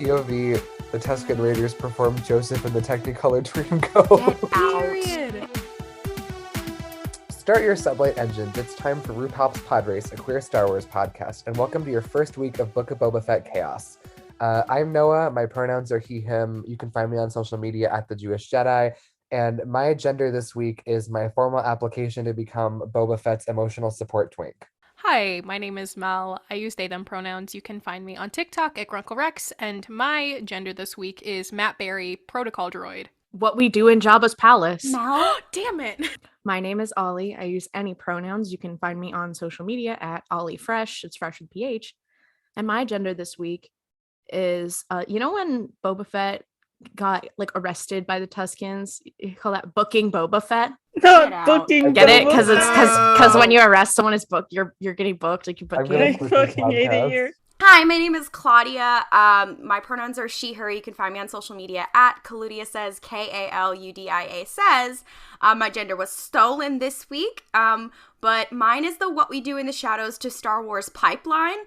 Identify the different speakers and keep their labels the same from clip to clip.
Speaker 1: POV, the Tusken Raiders performed Joseph in the Technicolor Dreamcoat.
Speaker 2: Period.
Speaker 1: Start your sublight engines. It's time for RuPaul's Pod Race, a queer Star Wars podcast, and welcome to your first week of Book of Boba Fett chaos. I'm Noah. My pronouns are he, him. You can find me on social media at The Jewish Jedi. And my gender this week is my formal application to become Boba Fett's emotional support twink.
Speaker 2: Hi, my name is Mel. I use they, them pronouns. You can find me on TikTok at GrunkleRex, and my gender this week is Matt Berry, Protocol Droid.
Speaker 3: What we do in Jabba's palace.
Speaker 2: Mel? Damn it!
Speaker 3: My name is Ollie. I use any pronouns. You can find me on social media at Ollie Fresh. It's fresh with PH. And my gender this week is, you know when Boba Fett got arrested by the Tuskens, you call that booking Boba Fett?
Speaker 4: Not booking.
Speaker 3: Get it? Because when you arrest someone, it's booked. You're getting booked. Like you book.
Speaker 4: I fucking hate it here.
Speaker 5: Hi, my name is Claudia. My pronouns are she, her. You can find me on social media at Kaludia Says, Kaludia Says. My gender was stolen this week, but mine is the What We Do in the Shadows to Star Wars pipeline.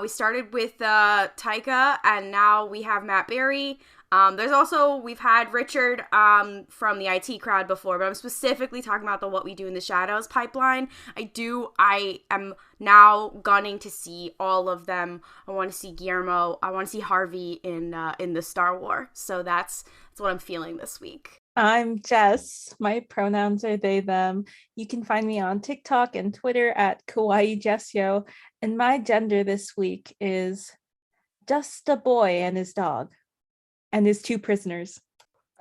Speaker 5: We started with Taika, and now we have Matt Berry. We've had Richard from the IT crowd before, but I'm specifically talking about the What We Do in the Shadows pipeline. I am now gunning to see all of them. I want to see Guillermo. I want to see Harvey in the Star Wars. So that's what I'm feeling this week.
Speaker 4: I'm Jess. My pronouns are they, them. You can find me on TikTok and Twitter at Kawaii Jessio. And my gender this week is just a boy and his dog. And his two prisoners.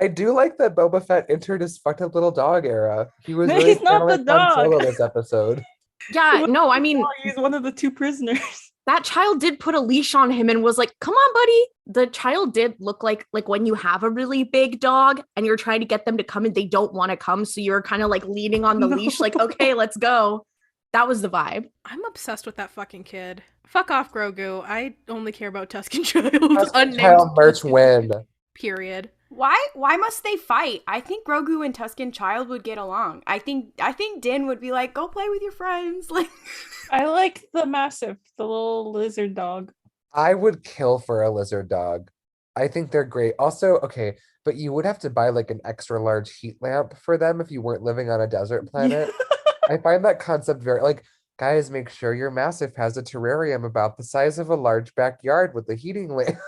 Speaker 1: I do like that Boba Fett entered his fucked up little dog era. He was really
Speaker 4: he's not the dog.
Speaker 1: Solo this episode.
Speaker 3: Yeah, no, I mean,
Speaker 4: he's one of the two prisoners.
Speaker 3: That child did put a leash on him and was like, "Come on, buddy." The child did look like when you have a really big dog and you're trying to get them to come and they don't want to come, so you're kind of leaning on the leash, like, "Okay, let's go." That was the vibe.
Speaker 2: I'm obsessed with that fucking kid. Fuck off, Grogu. I only care about Tusken Child.
Speaker 1: Tusken Child merch win.
Speaker 2: Period.
Speaker 5: Why must they fight? I think Grogu and Tusken Child would get along. I think Din would be like, go play with your friends.
Speaker 4: I like the little lizard dog.
Speaker 1: I would kill for a lizard dog. I think they're great. Also, okay, but you would have to buy an extra large heat lamp for them if you weren't living on a desert planet. I find that concept very guys, make sure your Massive has a terrarium about the size of a large backyard with a heating lamp.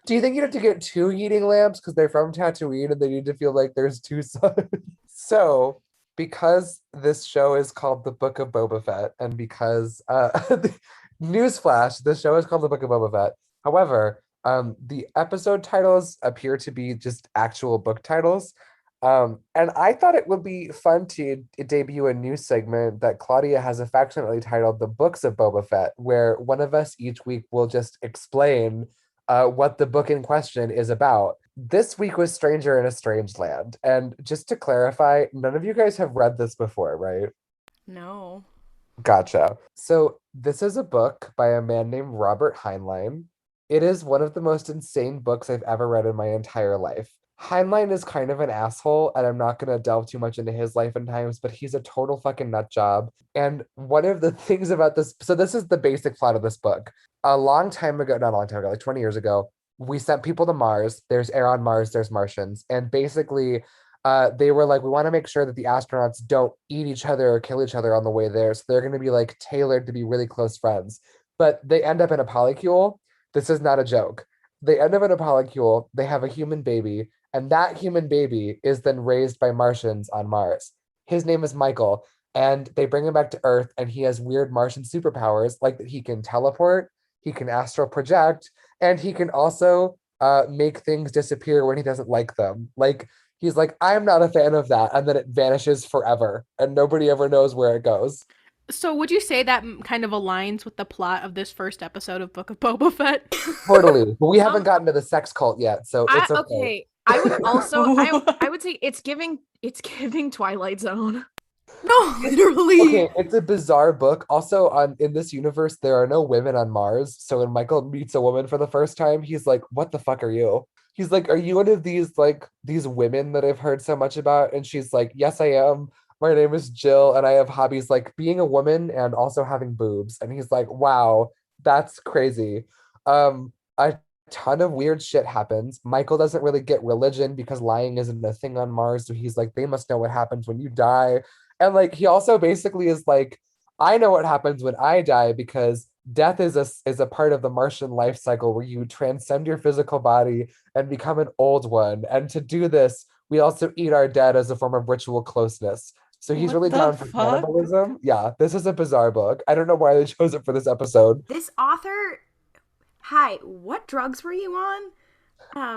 Speaker 1: Do you think you'd have to get two heating lamps because they're from Tatooine and they need to feel like there's two suns? So, because this show is called The Book of Boba Fett, and because, newsflash, this show is called The Book of Boba Fett. However, the episode titles appear to be just actual book titles. And I thought it would be fun to debut a new segment that Claudia has affectionately titled The Books of Boba Fett, where one of us each week will just explain what the book in question is about. This week was Stranger in a Strange Land. And just to clarify, none of you guys have read this before, right?
Speaker 5: No.
Speaker 1: Gotcha. So this is a book by a man named Robert Heinlein. It is one of the most insane books I've ever read in my entire life. Heinlein is kind of an asshole, and I'm not going to delve too much into his life and times, but he's a total fucking nut job. And one of the things about this, so this is the basic plot of this book. A long time ago, not a long time ago, 20 years ago, we sent people to Mars. There's air on Mars, there's Martians. And basically, they were like, we want to make sure that the astronauts don't eat each other or kill each other on the way there. So they're going to be tailored to be really close friends. But they end up in a polycule. This is not a joke. They end up in a polycule. They have a human baby. And that human baby is then raised by Martians on Mars. His name is Michael, and they bring him back to Earth, and he has weird Martian superpowers, like that he can teleport, he can astral project, and he can also make things disappear when he doesn't like them. He's like, I'm not a fan of that, and then it vanishes forever, and nobody ever knows where it goes.
Speaker 2: So would you say that kind of aligns with the plot of this first episode of Book of Boba Fett?
Speaker 1: Totally, but we haven't gotten to the sex cult yet, so it's okay.
Speaker 3: Okay. I would also I would say it's giving Twilight Zone.
Speaker 2: No, literally.
Speaker 1: Okay, it's a bizarre book. Also, in this universe, there are no women on Mars. So when Michael meets a woman for the first time, he's like, "What the fuck are you?" He's like, "Are you one of these these women that I've heard so much about?" And she's like, "Yes, I am. My name is Jill, and I have hobbies like being a woman and also having boobs." And he's like, "Wow, that's crazy." I ton of weird shit happens. Michael doesn't really get religion because lying isn't a thing on Mars. So he's like, they must know what happens when you die. And like, he also basically is like, I know what happens when I die because death is a part of the Martian life cycle where you transcend your physical body and become an old one. And to do this, we also eat our dead as a form of ritual closeness. So he's
Speaker 4: What
Speaker 1: really
Speaker 4: the
Speaker 1: down for
Speaker 4: fuck?
Speaker 1: cannibalism. Yeah, this is a bizarre book. I don't know why they chose it for this episode.
Speaker 5: This author, hi, what drugs were you on?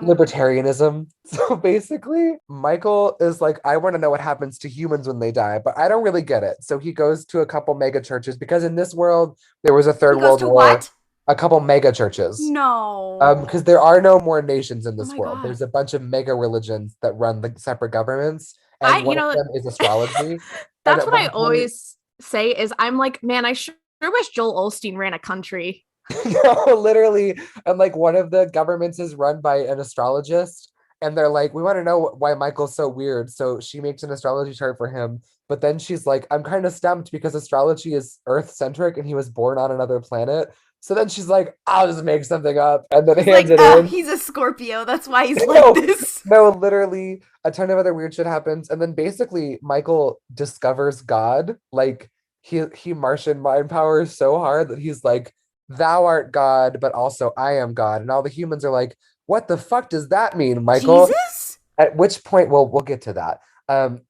Speaker 1: Libertarianism. So basically, Michael is like, I want to know what happens to humans when they die, but I don't really get it. So he goes to a couple mega churches because in this world, there was a
Speaker 5: He
Speaker 1: third
Speaker 5: goes
Speaker 1: world
Speaker 5: to
Speaker 1: war.
Speaker 5: what?
Speaker 1: A couple mega churches.
Speaker 5: No.
Speaker 1: Because there are no more nations in this
Speaker 3: my
Speaker 1: world.
Speaker 3: God.
Speaker 1: There's a bunch of mega religions that run the separate governments, and one of them is astrology.
Speaker 3: That's
Speaker 1: at
Speaker 3: what
Speaker 1: one
Speaker 3: I
Speaker 1: point-
Speaker 3: always say is I'm like, man, I sure wish Joel Osteen ran a country.
Speaker 1: No, literally. And like one of the governments is run by an astrologist, and they're like, we want to know why Michael's so weird. So she makes an astrology chart for him. But then she's like, I'm kind of stumped because astrology is Earth centric and he was born on another planet. So then she's like, I'll just make something up. And then
Speaker 5: He's
Speaker 1: hands
Speaker 5: like,
Speaker 1: it in.
Speaker 5: he's a Scorpio. That's why he's
Speaker 1: No,
Speaker 5: like this.
Speaker 1: No, literally a ton of other weird shit happens. And then basically Michael discovers God. Like he Martian mind powers so hard that he's like, thou art God, but also I am God. And all the humans are like, what the fuck does that mean, Michael?
Speaker 5: Jesus?
Speaker 1: At which point, well, we'll get to that.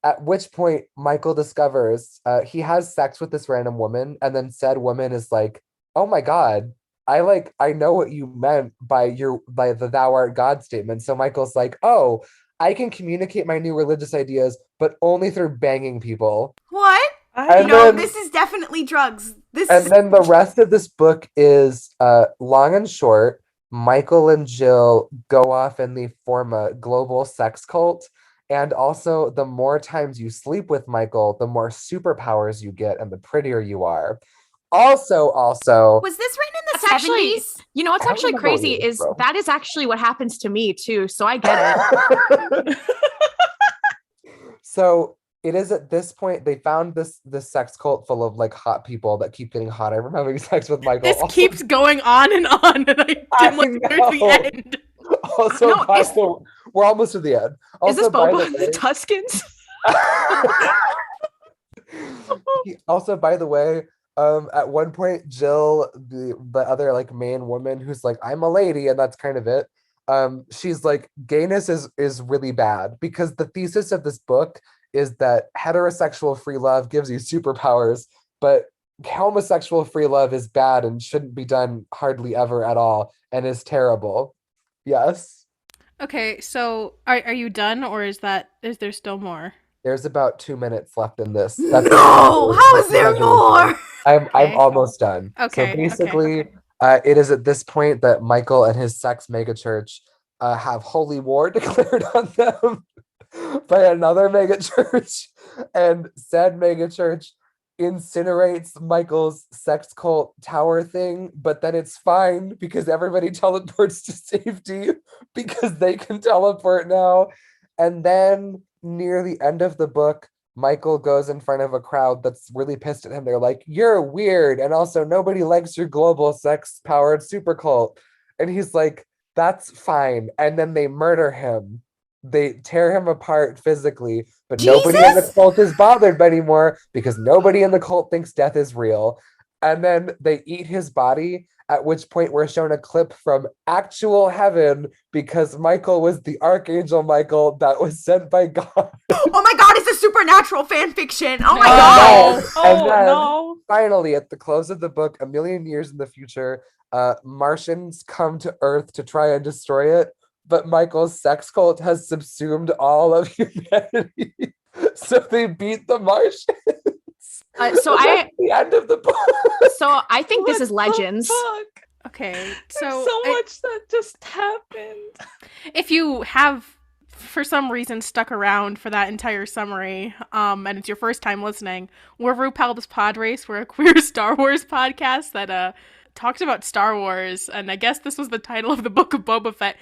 Speaker 1: At which point Michael discovers he has sex with this random woman, and then said woman is like, oh my God, I know what you meant by the thou art God statement. So Michael's like, oh, I can communicate my new religious ideas, but only through banging people.
Speaker 5: What?
Speaker 1: And
Speaker 5: No,
Speaker 1: then-
Speaker 5: this is definitely drugs.
Speaker 1: And then the rest of this book is long and short. Michael and Jill go off and they form a global sex cult. And also, the more times you sleep with Michael, the more superpowers you get and the prettier you are. Also,
Speaker 5: was this written in the
Speaker 3: That's actually,
Speaker 5: 70s?
Speaker 3: you know what's
Speaker 1: I don't
Speaker 3: actually
Speaker 1: remember what
Speaker 3: crazy
Speaker 1: it is,
Speaker 3: is
Speaker 1: bro.
Speaker 3: that is actually what happens to me too. So I get it.
Speaker 1: So it is at this point they found this sex cult full of like hot people that keep getting hotter from having sex with Michael.
Speaker 2: This keeps going on, and I
Speaker 1: I
Speaker 2: didn't look near
Speaker 1: know.
Speaker 2: the end.
Speaker 1: Also,
Speaker 3: No,
Speaker 1: we're almost to the end.
Speaker 3: Is this
Speaker 1: Also, by
Speaker 3: Boba
Speaker 1: the
Speaker 3: the
Speaker 1: way-
Speaker 3: Tuskens?
Speaker 1: Also, by the way, at one point, Jill, the other like main woman who's like, I'm a lady, and that's kind of it. She's like, gayness is really bad because the thesis of this book is that heterosexual free love gives you superpowers, but homosexual free love is bad and shouldn't be done hardly ever at all and is terrible. Yes.
Speaker 2: Okay, so are you done, or is there still more?
Speaker 1: There's about 2 minutes left in this.
Speaker 5: No! How is there more?
Speaker 1: I'm
Speaker 2: Okay.
Speaker 1: almost done.
Speaker 2: Okay,
Speaker 1: So basically,
Speaker 2: okay.
Speaker 1: it is at this point that Michael and his sex megachurch have holy war declared on them by another megachurch, and said megachurch incinerates Michael's sex cult tower thing, but then it's fine because everybody teleports to safety because they can teleport now. And then near the end of the book, Michael goes in front of a crowd that's really pissed at him. They're like, you're weird. And also, nobody likes your global sex powered super cult. And he's like, that's fine. And then they murder him. They tear him apart physically, but nobody in the
Speaker 5: Jesus?
Speaker 1: cult is bothered anymore because nobody in the cult thinks death is real. And then they eat his body, at which point we're shown a clip from actual heaven because Michael was the Archangel Michael that was sent by God.
Speaker 5: Oh my god, it's a supernatural fan fiction. Oh my
Speaker 2: No.
Speaker 5: god.
Speaker 1: And
Speaker 4: Oh
Speaker 1: then-
Speaker 4: no.
Speaker 1: Finally, at the close of the book, a million years in the future, Martians come to Earth to try and destroy it, but Michael's sex cult has subsumed all of humanity. So they beat the Martians.
Speaker 3: So
Speaker 1: That's the end of the book.
Speaker 3: So I think this
Speaker 4: What
Speaker 3: is
Speaker 4: the
Speaker 3: Legends.
Speaker 4: fuck?
Speaker 2: Okay,
Speaker 4: There's
Speaker 2: so
Speaker 4: so much that just happened.
Speaker 2: if you have for some reason stuck around for that entire summary, and it's your first time listening, we're RuPaul's Pod Race. We're a queer Star Wars podcast that talked about Star Wars, and I guess this was the title of the Book of Boba Fett.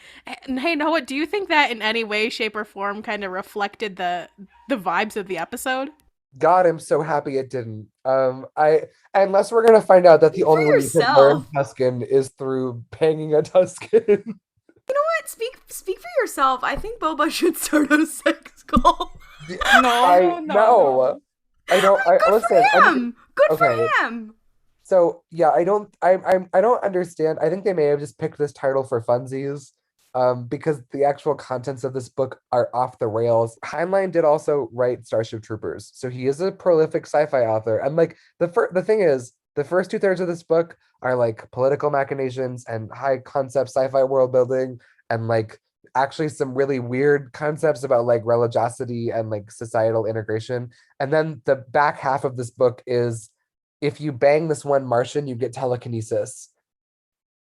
Speaker 2: And hey, Noah, do you think that in any way, shape, or form kind of reflected the vibes of the episode?
Speaker 1: God, I'm so happy it didn't. Unless we're gonna find out that the
Speaker 5: Speak
Speaker 1: only
Speaker 5: for
Speaker 1: way you can learn
Speaker 5: yourself.
Speaker 1: Tusken is through banging a Tusken.
Speaker 5: speak for yourself. I think Boba should start a sex cult.
Speaker 4: No.
Speaker 1: I don't.
Speaker 5: Good
Speaker 1: Listen.
Speaker 5: for him. Good for
Speaker 1: Okay.
Speaker 5: him.
Speaker 1: So yeah, I don't understand. I think they may have just picked this title for funsies, because the actual contents of this book are off the rails. Heinlein did also write Starship Troopers, so he is a prolific sci-fi author. And like the thing is, the first 2/3 of this book are like political machinations and high concept sci-fi world building, and like actually some really weird concepts about like religiosity and like societal integration. And then the back half of this book is, if you bang this one Martian, you get telekinesis,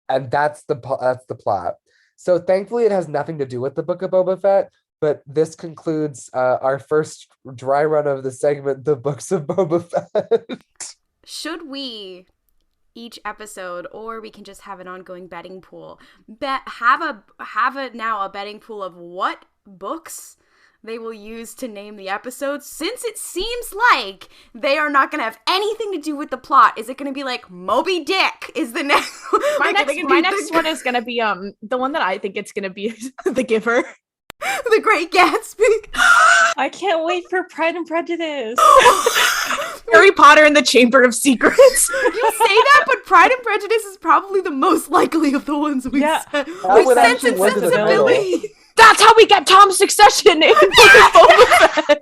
Speaker 1: and that's the plot. So thankfully, it has nothing to do with the Book of Boba Fett. But this concludes our first dry run of the segment, the Books of Boba Fett.
Speaker 5: Should we each episode, or we can just have an ongoing betting pool? Have a betting pool of what books they will use to name the episodes, since it seems like they are not going to have anything to do with the plot. Is it going to be like Moby Dick is the next
Speaker 3: My next one is going to be the one that I think it's going to be The Giver.
Speaker 5: The Great Gatsby.
Speaker 4: I can't wait for Pride and Prejudice.
Speaker 3: Harry Potter and the Chamber of Secrets.
Speaker 5: You say that, but Pride and Prejudice is probably the most likely of the ones we said.
Speaker 1: That would
Speaker 5: Sense and
Speaker 1: actually work as a
Speaker 5: Sensibility.
Speaker 3: That's how we get Tom's succession in Book of Boba Fett.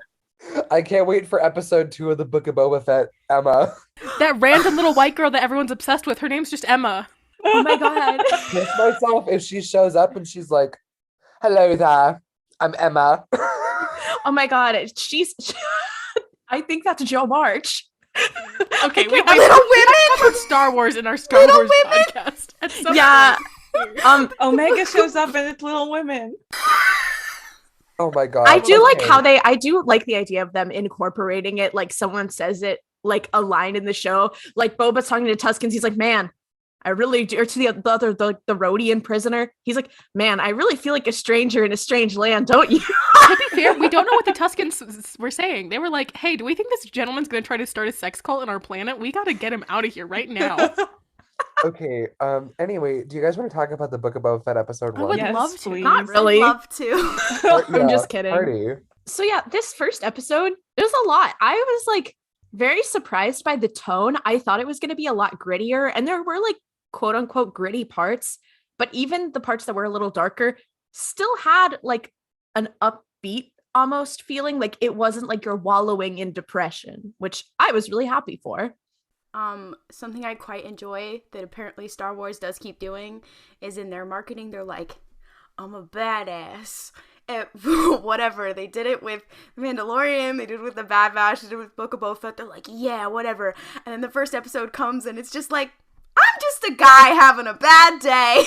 Speaker 1: I can't wait for episode 2 of the Book of Boba Fett, Emma.
Speaker 2: That random little white girl that everyone's obsessed with, her name's just Emma.
Speaker 3: Oh my god.
Speaker 1: Kiss myself if she shows up and she's like, "Hello there, I'm Emma."
Speaker 3: Oh my god. I think that's Joe March.
Speaker 2: Okay, we have
Speaker 5: Little Women.
Speaker 2: covered Star Wars in our Star
Speaker 5: Little
Speaker 2: Wars
Speaker 5: Women.
Speaker 2: podcast. At some
Speaker 3: Yeah.
Speaker 2: point.
Speaker 4: Omega shows up and it's Little Women.
Speaker 1: Oh my god.
Speaker 3: I do like
Speaker 1: Okay.
Speaker 3: how I do like the idea of them incorporating it, like someone says it like a line in the show, like Boba's talking to Tuskens, he's like, "Man, I really do," or to the Rhodian prisoner, he's like, "Man, I really feel like a stranger in a strange land, don't you?"
Speaker 2: To be fair, we don't know what the Tuskens were saying. They were like, "Hey, do we think this gentleman's going to try to start a sex cult on our planet? We got to get him out of here right now."
Speaker 1: Okay. Anyway, do you guys want to talk about the Book of Boba Fett episode
Speaker 2: I
Speaker 1: 1?
Speaker 2: would
Speaker 4: Yes,
Speaker 2: love to.
Speaker 4: please.
Speaker 3: Not really.
Speaker 5: I'd love to.
Speaker 3: I'm just kidding.
Speaker 1: Party.
Speaker 3: So yeah, this first episode, it was a lot. I was like very surprised by the tone. I thought it was going to be a lot grittier, and there were like quote unquote gritty parts, but even the parts that were a little darker still had like an upbeat almost feeling. Like it wasn't like you're wallowing in depression, which I was really happy for.
Speaker 5: Something I quite enjoy that apparently Star Wars does keep doing is in their marketing, they're like, "I'm a badass." Whatever. They did it with Mandalorian, they did it with the Bad Batch, they did it with Book of Boba Fett. They're like, "Yeah, whatever." And then the first episode comes and it's just like, "I'm just a guy having a bad day."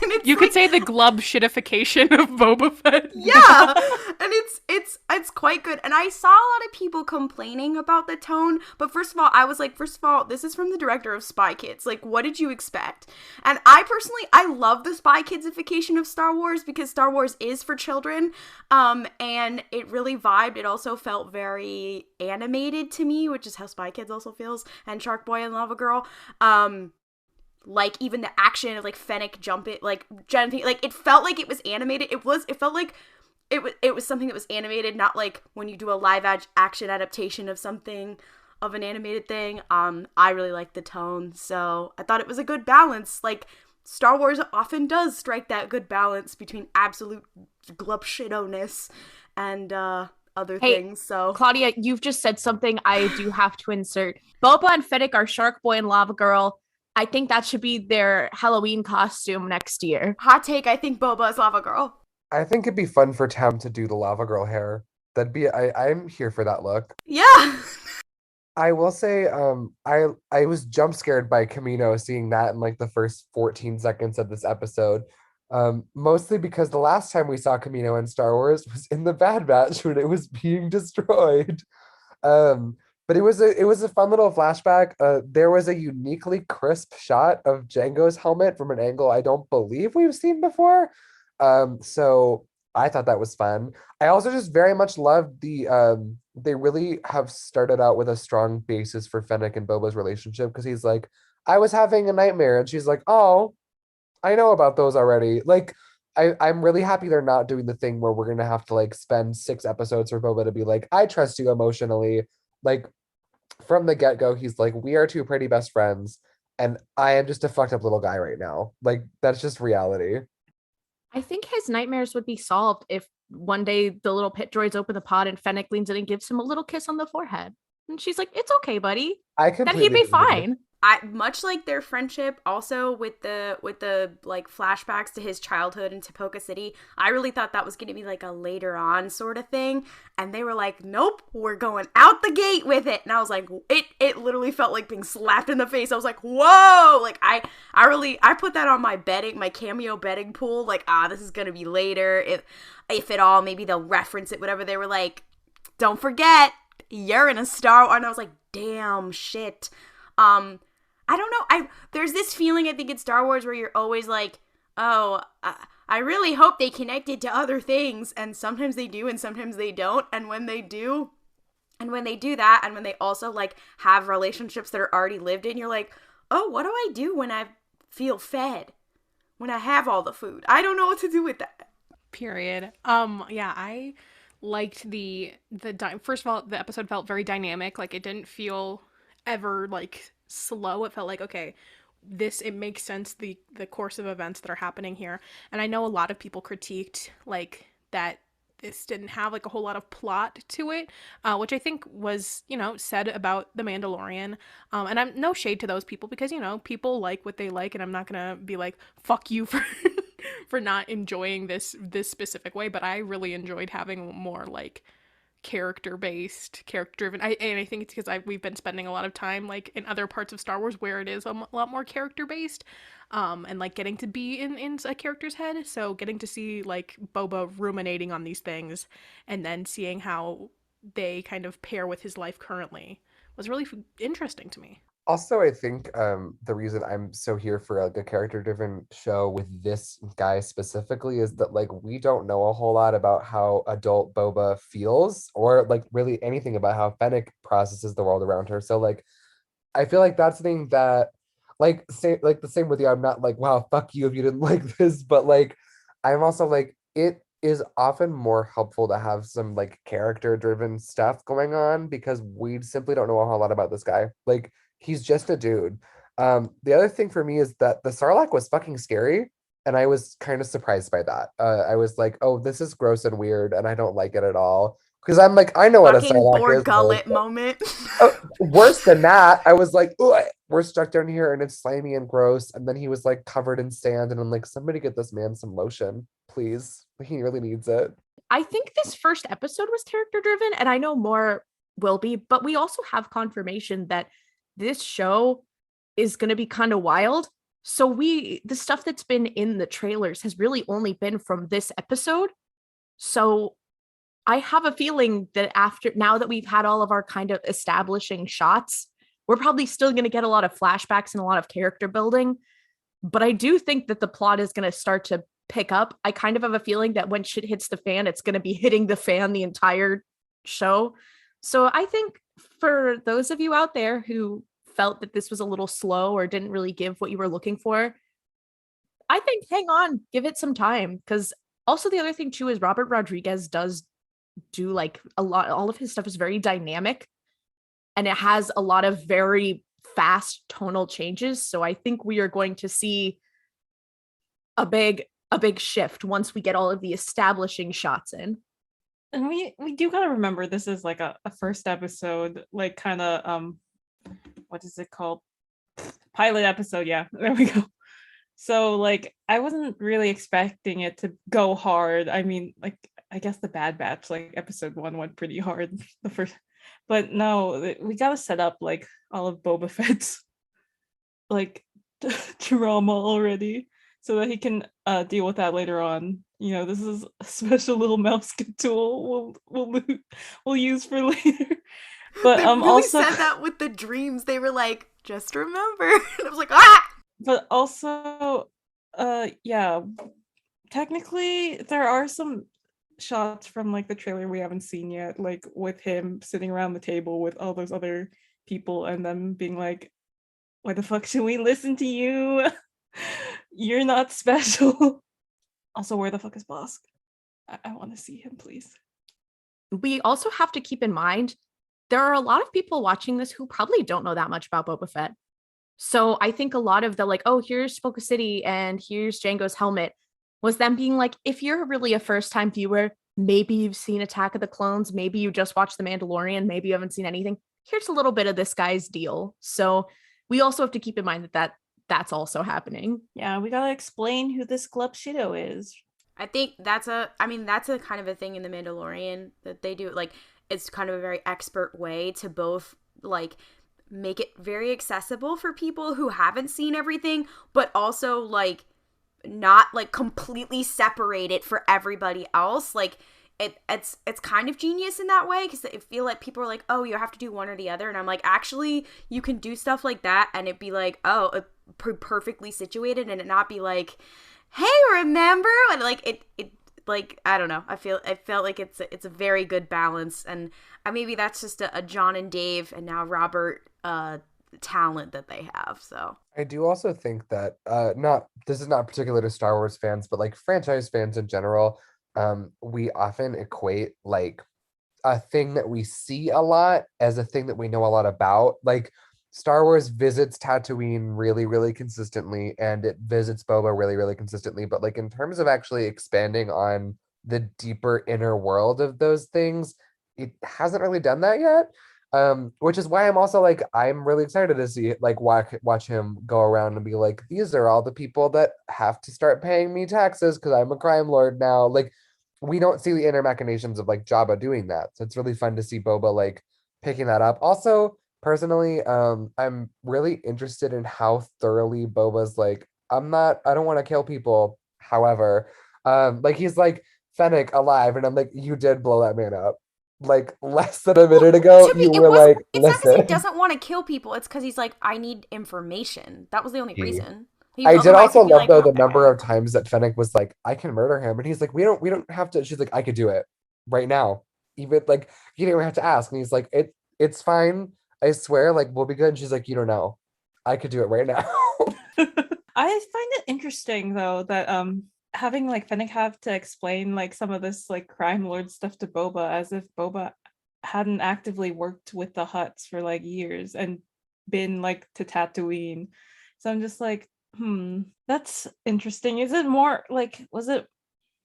Speaker 5: And it's
Speaker 2: You
Speaker 5: like,
Speaker 2: could say the glub shittification of Boba Fett.
Speaker 5: yeah, and it's quite good. And I saw a lot of people complaining about the tone, but first of all, this is from the director of Spy Kids. Like, what did you expect? And I love the Spy Kidsification of Star Wars, because Star Wars is for children, and it really vibed. It also felt very animated to me, which is how Spy Kids also feels, and Shark Boy and Lava Girl. Like even the action of like Fennec jumping, like jumping, like it felt like it was animated. It felt like it was something that was animated, not like when you do a live action adaptation of something, of an animated thing. I really liked the tone, so I thought it was a good balance. Like Star Wars often does strike that good balance between absolute glub shit-o-ness and other things. So
Speaker 3: Claudia, you've just said something I do have to insert. Boba and Fennec are Shark Boy and Lava Girl. I think that should be their Halloween costume next year.
Speaker 5: hot take, I think Boba is Lava Girl.
Speaker 1: I think it'd be fun for Tam to do the Lava Girl hair. I'm here for that look.
Speaker 5: Yeah.
Speaker 1: I will say, I was jump scared by Camino seeing that in like the first 14 seconds of this episode. Mostly because the last time we saw Camino in Star Wars was in the Bad Batch when it was being destroyed. But it was a fun little flashback. There was a uniquely crisp shot of Django's helmet from an angle I don't believe we've seen before. So I thought that was fun. I also just very much loved they really have started out with a strong basis for Fennec and Boba's relationship, because he's like, "I was having a nightmare," and she's like, "Oh, I know about those already. Like, I'm really happy they're not doing the thing where we're gonna have to like spend 6 episodes for Boba to be like, I trust you emotionally. Like from the get-go, he's like, we are two pretty best friends, and I am just a fucked up little guy right now. Like, that's just reality.
Speaker 3: I think his nightmares would be solved if one day the little pit droids open the pod and Fennec leans in and gives him a little kiss on the forehead. And she's like, it's okay, buddy.
Speaker 1: I
Speaker 3: Then he'd
Speaker 1: completely
Speaker 3: be
Speaker 1: agree.
Speaker 3: fine.
Speaker 5: I much like their friendship also with the like flashbacks to his childhood in Tapoka City. I really thought that was going to be like a later on sort of thing, and they were like, "Nope, we're going out the gate with it." And I was like, it literally felt like being slapped in the face. I was like, "Whoa!" Like I put that on my cameo betting pool. Like, this is going to be later. If at all, maybe they'll reference it. Whatever. They were like, "Don't forget, you're in a Star Wars." And I was like, "Damn shit." I don't know. There's this feeling I think in Star Wars where you're always like, oh, I really hope they connected to other things, and sometimes they do, and sometimes they don't. And when they do, and when they do that, and when they also like have relationships that are already lived in, you're like, oh, what do I do when I feel fed? When I have all the food, I don't know what to do with that.
Speaker 2: Period. Yeah, I liked first of all, the episode felt very dynamic. Like it didn't feel ever like slow. It felt like, okay, it makes sense, the course of events that are happening here. And I know a lot of people critiqued like that this didn't have like a whole lot of plot to it, which I think was, said about The Mandalorian. And I'm no shade to those people because, people like what they like, and I'm not gonna be like, fuck you for for not enjoying this specific way. But I really enjoyed having more like character driven. I think it's because we've been spending a lot of time like in other parts of Star Wars where it is a lot more character based, and like getting to be in a character's head. So getting to see like Boba ruminating on these things and then seeing how they kind of pair with his life currently was really interesting to me.
Speaker 1: Also, I think the reason I'm so here for like a character-driven show with this guy specifically is that like we don't know a whole lot about how adult Boba feels or like really anything about how Fennec processes the world around her. So like I feel like that's the thing that like the same with you. I'm not like, wow, fuck you if you didn't like this, but like I'm also like it is often more helpful to have some like character driven stuff going on because we simply don't know a whole lot about this guy. Like he's just a dude. The other thing for me is that the Sarlacc was fucking scary, and I was kind of surprised by that. I was like, oh, this is gross and weird, and I don't like it at all. Because I'm like, I know what a
Speaker 5: Fucking
Speaker 1: Sarlacc
Speaker 5: boar
Speaker 1: is.
Speaker 5: gullet moment.
Speaker 1: Worse than that, I was like, "Ugh, we're stuck down here and it's slimy and gross." And then he was like covered in sand, and I'm like, somebody get this man some lotion, please. He really needs it.
Speaker 3: I think this first episode was character driven, and I know more will be, but we also have confirmation that this show is going to be kind of wild. So the stuff that's been in the trailers has really only been from this episode. So I have a feeling that now that we've had all of our kind of establishing shots, we're probably still going to get a lot of flashbacks and a lot of character building. But I do think that the plot is going to start to pick up. I kind of have a feeling that when shit hits the fan, it's going to be hitting the fan the entire show. So I think for those of you out there who felt that this was a little slow or didn't really give what you were looking for, I think hang on, give it some time. Because also the other thing too is Robert Rodriguez does do like a lot, all of his stuff is very dynamic and it has a lot of very fast tonal changes. So I think we are going to see a big shift once we get all of the establishing shots in.
Speaker 4: And we do gotta remember this is like a first episode, like kind of what is it called? Pilot episode, yeah. There we go. So like I wasn't really expecting it to go hard. I mean, like I guess the Bad Batch, like episode 1 went pretty hard the first, but no, we gotta set up like all of Boba Fett's like drama already so that he can deal with that later on. You know, this is a special little mouse tool we'll use for later. But
Speaker 5: they really
Speaker 4: also
Speaker 5: said that with the dreams. They were like, just remember. And I was like, ah!
Speaker 4: But also, yeah, technically there are some shots from like the trailer we haven't seen yet, like with him sitting around the table with all those other people and them being like, why the fuck should we listen to you? You're not special. Also, where the fuck is Bosk? I want to see him, please.
Speaker 3: We also have to keep in mind there are a lot of people watching this who probably don't know that much about Boba Fett. So I think a lot of the like, oh, here's Spoka City and here's Jango's helmet was them being like, if you're really a first time viewer, maybe you've seen Attack of the Clones, maybe you just watched The Mandalorian, maybe you haven't seen anything. Here's a little bit of this guy's deal. So we also have to keep in mind that's also happening.
Speaker 4: Yeah, we gotta explain who this Glub Shido is.
Speaker 5: I think that's a kind of a thing in The Mandalorian that they do. Like, it's kind of a very expert way to both, like, make it very accessible for people who haven't seen everything, but also, like, not, like, completely separate it for everybody else. Like, it's kind of genius in that way, because I feel like people are like, oh, you have to do one or the other, and I'm like, actually, you can do stuff like that, and it be like, oh, perfectly situated, and it not be like, hey, remember? And like it like, I don't know. I felt like it's a very good balance, and maybe that's just a John and Dave and now Robert talent that they have. So
Speaker 1: I do also think that this is not particular to Star Wars fans, but like franchise fans in general, we often equate like a thing that we see a lot as a thing that we know a lot about. Like, Star Wars visits Tatooine really, really consistently, and it visits Boba really, really consistently. But like, in terms of actually expanding on the deeper inner world of those things, it hasn't really done that yet. Which is why I'm also like, I'm really excited to see like watch him go around and be like, these are all the people that have to start paying me taxes because I'm a crime lord now. Like, we don't see the inner machinations of like Jabba doing that. So it's really fun to see Boba like picking that up. Also, personally, I'm really interested in how thoroughly Boba's like, I don't want to kill people. However, like, he's like, Fennec alive, and I'm like, you did blow that man up. Like, less than a minute ago, you were like,
Speaker 5: it's not because he
Speaker 1: listen.
Speaker 5: doesn't want to kill people. It's because he's like, I need information. That was the only reason.
Speaker 1: I did also love though the
Speaker 5: okay.
Speaker 1: number of times that Fennec was like, I can murder him, and he's like, we don't have to. She's like, I could do it right now. Even like, you don't even have to ask. And he's like, it's fine. I swear, like, we'll be good. And she's like, you don't know. I could do it right now.
Speaker 4: I find it interesting though that having like Fennec have to explain like some of this like crime lord stuff to Boba as if Boba hadn't actively worked with the Hutts for like years and been like to Tatooine. So I'm just like, that's interesting. Is it more like, was it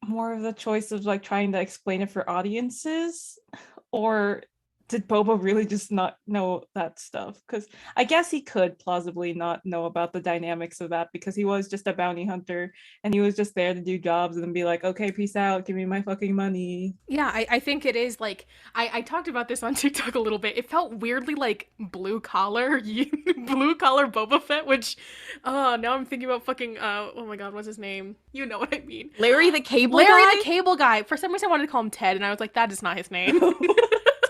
Speaker 4: more of the choice of like trying to explain it for audiences, or did Boba really just not know that stuff? Because I guess he could plausibly not know about the dynamics of that because he was just a bounty hunter and he was just there to do jobs and then be like, okay, peace out, give me my fucking money.
Speaker 2: Yeah, I think it is like, I talked about this on TikTok a little bit. It felt weirdly like blue collar Boba Fett, which, now I'm thinking about fucking, oh my god, what's his name? You know what I mean.
Speaker 3: Larry the Cable
Speaker 2: the Cable Guy. For some reason I wanted to call him Ted, and I was like, that is not his name.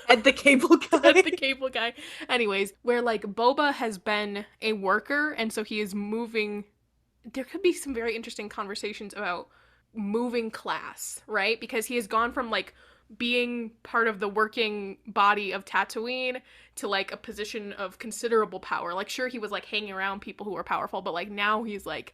Speaker 3: Ted the Cable Guy.
Speaker 2: Ted the Cable Guy. Anyways, where like Boba has been a worker, and so he is moving. There could be some very interesting conversations about moving class, right? Because he has gone from like being part of the working body of Tatooine to like a position of considerable power. Like, sure, he was like hanging around people who were powerful, but like now he's like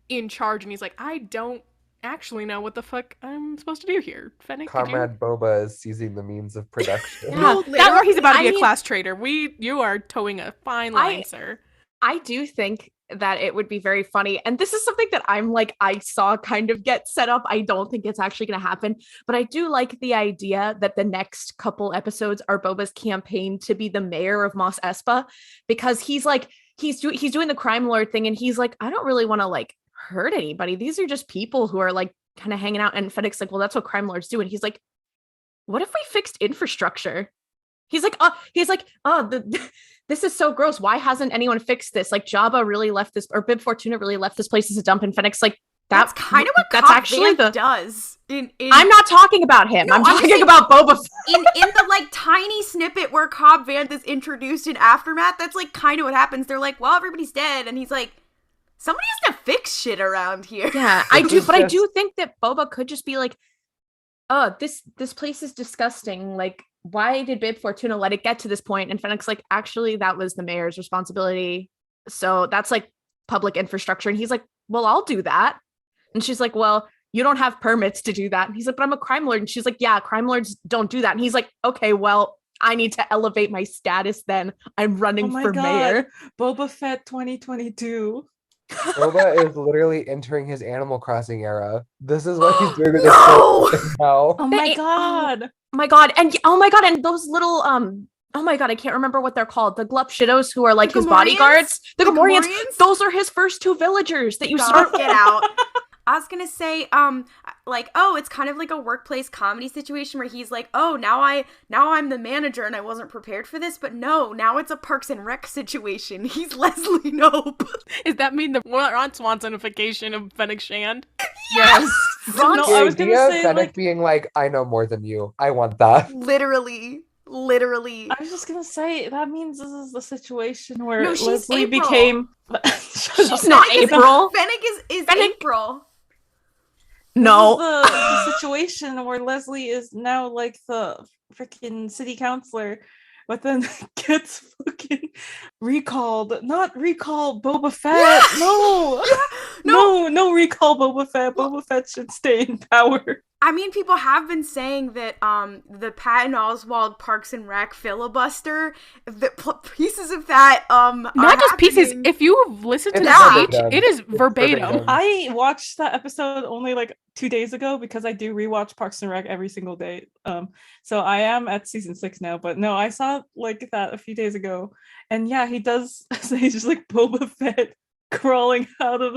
Speaker 2: in charge, and he's like, I don't actually know what the fuck I'm supposed to do here. Fennec,
Speaker 1: Comrade Boba is seizing the means of production.
Speaker 2: Yeah, that or he's about to be a class traitor. You are towing a fine line, sir.
Speaker 3: I do think that it would be very funny, and this is something that I'm like, I saw kind of get set up. I don't think it's actually going to happen, but I do like the idea that the next couple episodes are Boba's campaign to be the mayor of Mos Espa, because he's like, he's doing the crime lord thing, and he's like, I don't really want to like hurt anybody. These are just people who are like kind of hanging out. And Fennec's like, well, that's what crime lords do. And he's like, what if we fixed infrastructure? He's like, this is so gross. Why hasn't anyone fixed this? Like, Jabba really left this, or Bib Fortuna really left this place as a dump. And Fennec's like,
Speaker 5: that's kind of what
Speaker 3: that's actually
Speaker 5: does.
Speaker 3: I'm not talking about him. No, I'm talking about Boba Fett.
Speaker 5: in the like tiny snippet where Cobb Vanth is introduced in Aftermath, that's like kind of what happens. They're like, well, everybody's dead, and he's like, somebody has to fix shit around here.
Speaker 3: Yeah, I do, but I do think that Boba could just be like, oh, this place is disgusting. Like, why did Bib Fortuna let it get to this point? And Fennec's like, actually, that was the mayor's responsibility. So that's like public infrastructure. And he's like, well, I'll do that. And she's like, well, you don't have permits to do that. And he's like, but I'm a crime lord. And she's like, yeah, crime lords don't do that. And he's like, okay, well, I need to elevate my status then. I'm running for mayor.
Speaker 4: Boba Fett 2022.
Speaker 1: Boba is literally entering his Animal Crossing era. This is what he's doing with
Speaker 5: No!
Speaker 1: his now.
Speaker 4: Oh my god.
Speaker 3: Oh my god. And oh my god, and those little oh my god, I can't remember what they're called. The glub shittos who are like his bodyguards. The Gamorreans. Those are his first 2 villagers that you start
Speaker 5: get out. I was gonna say, like, oh, it's kind of like a workplace comedy situation where he's like, oh, now I'm the manager and I wasn't prepared for this, but no, now it's a Parks and Rec situation. He's Leslie Knope.
Speaker 2: Does that mean the Ron Swansonification of Fennec Shand?
Speaker 3: Yes.
Speaker 4: No, I was gonna say
Speaker 1: Fennec
Speaker 4: like
Speaker 1: being like, I know more than you. I want that.
Speaker 5: Literally.
Speaker 4: I was just gonna say that means this is the situation where
Speaker 5: No, she's
Speaker 4: Leslie
Speaker 5: April.
Speaker 4: became.
Speaker 3: She's not April.
Speaker 5: Fennec is
Speaker 3: Fennec-
Speaker 5: April.
Speaker 3: No.
Speaker 4: This is the situation where Leslie is now like the freaking city councilor, but then gets fucking recalled. Not recall Boba Fett. No. No, recall Boba Fett. Boba Fett should stay in power.
Speaker 5: I mean, people have been saying that the Patton Oswalt Parks and Rec filibuster, the pieces of that
Speaker 2: Not just pieces. If you listen to
Speaker 1: It's
Speaker 2: the speech,
Speaker 1: verbatim.
Speaker 2: it is
Speaker 1: It's
Speaker 2: verbatim.
Speaker 1: verbatim.
Speaker 4: I watched that episode only like 2 days ago because I do rewatch Parks and Rec every single day. So I am at season 6 now, but no, I saw like that a few days ago, and yeah, he does say he's just like Boba Fett crawling out of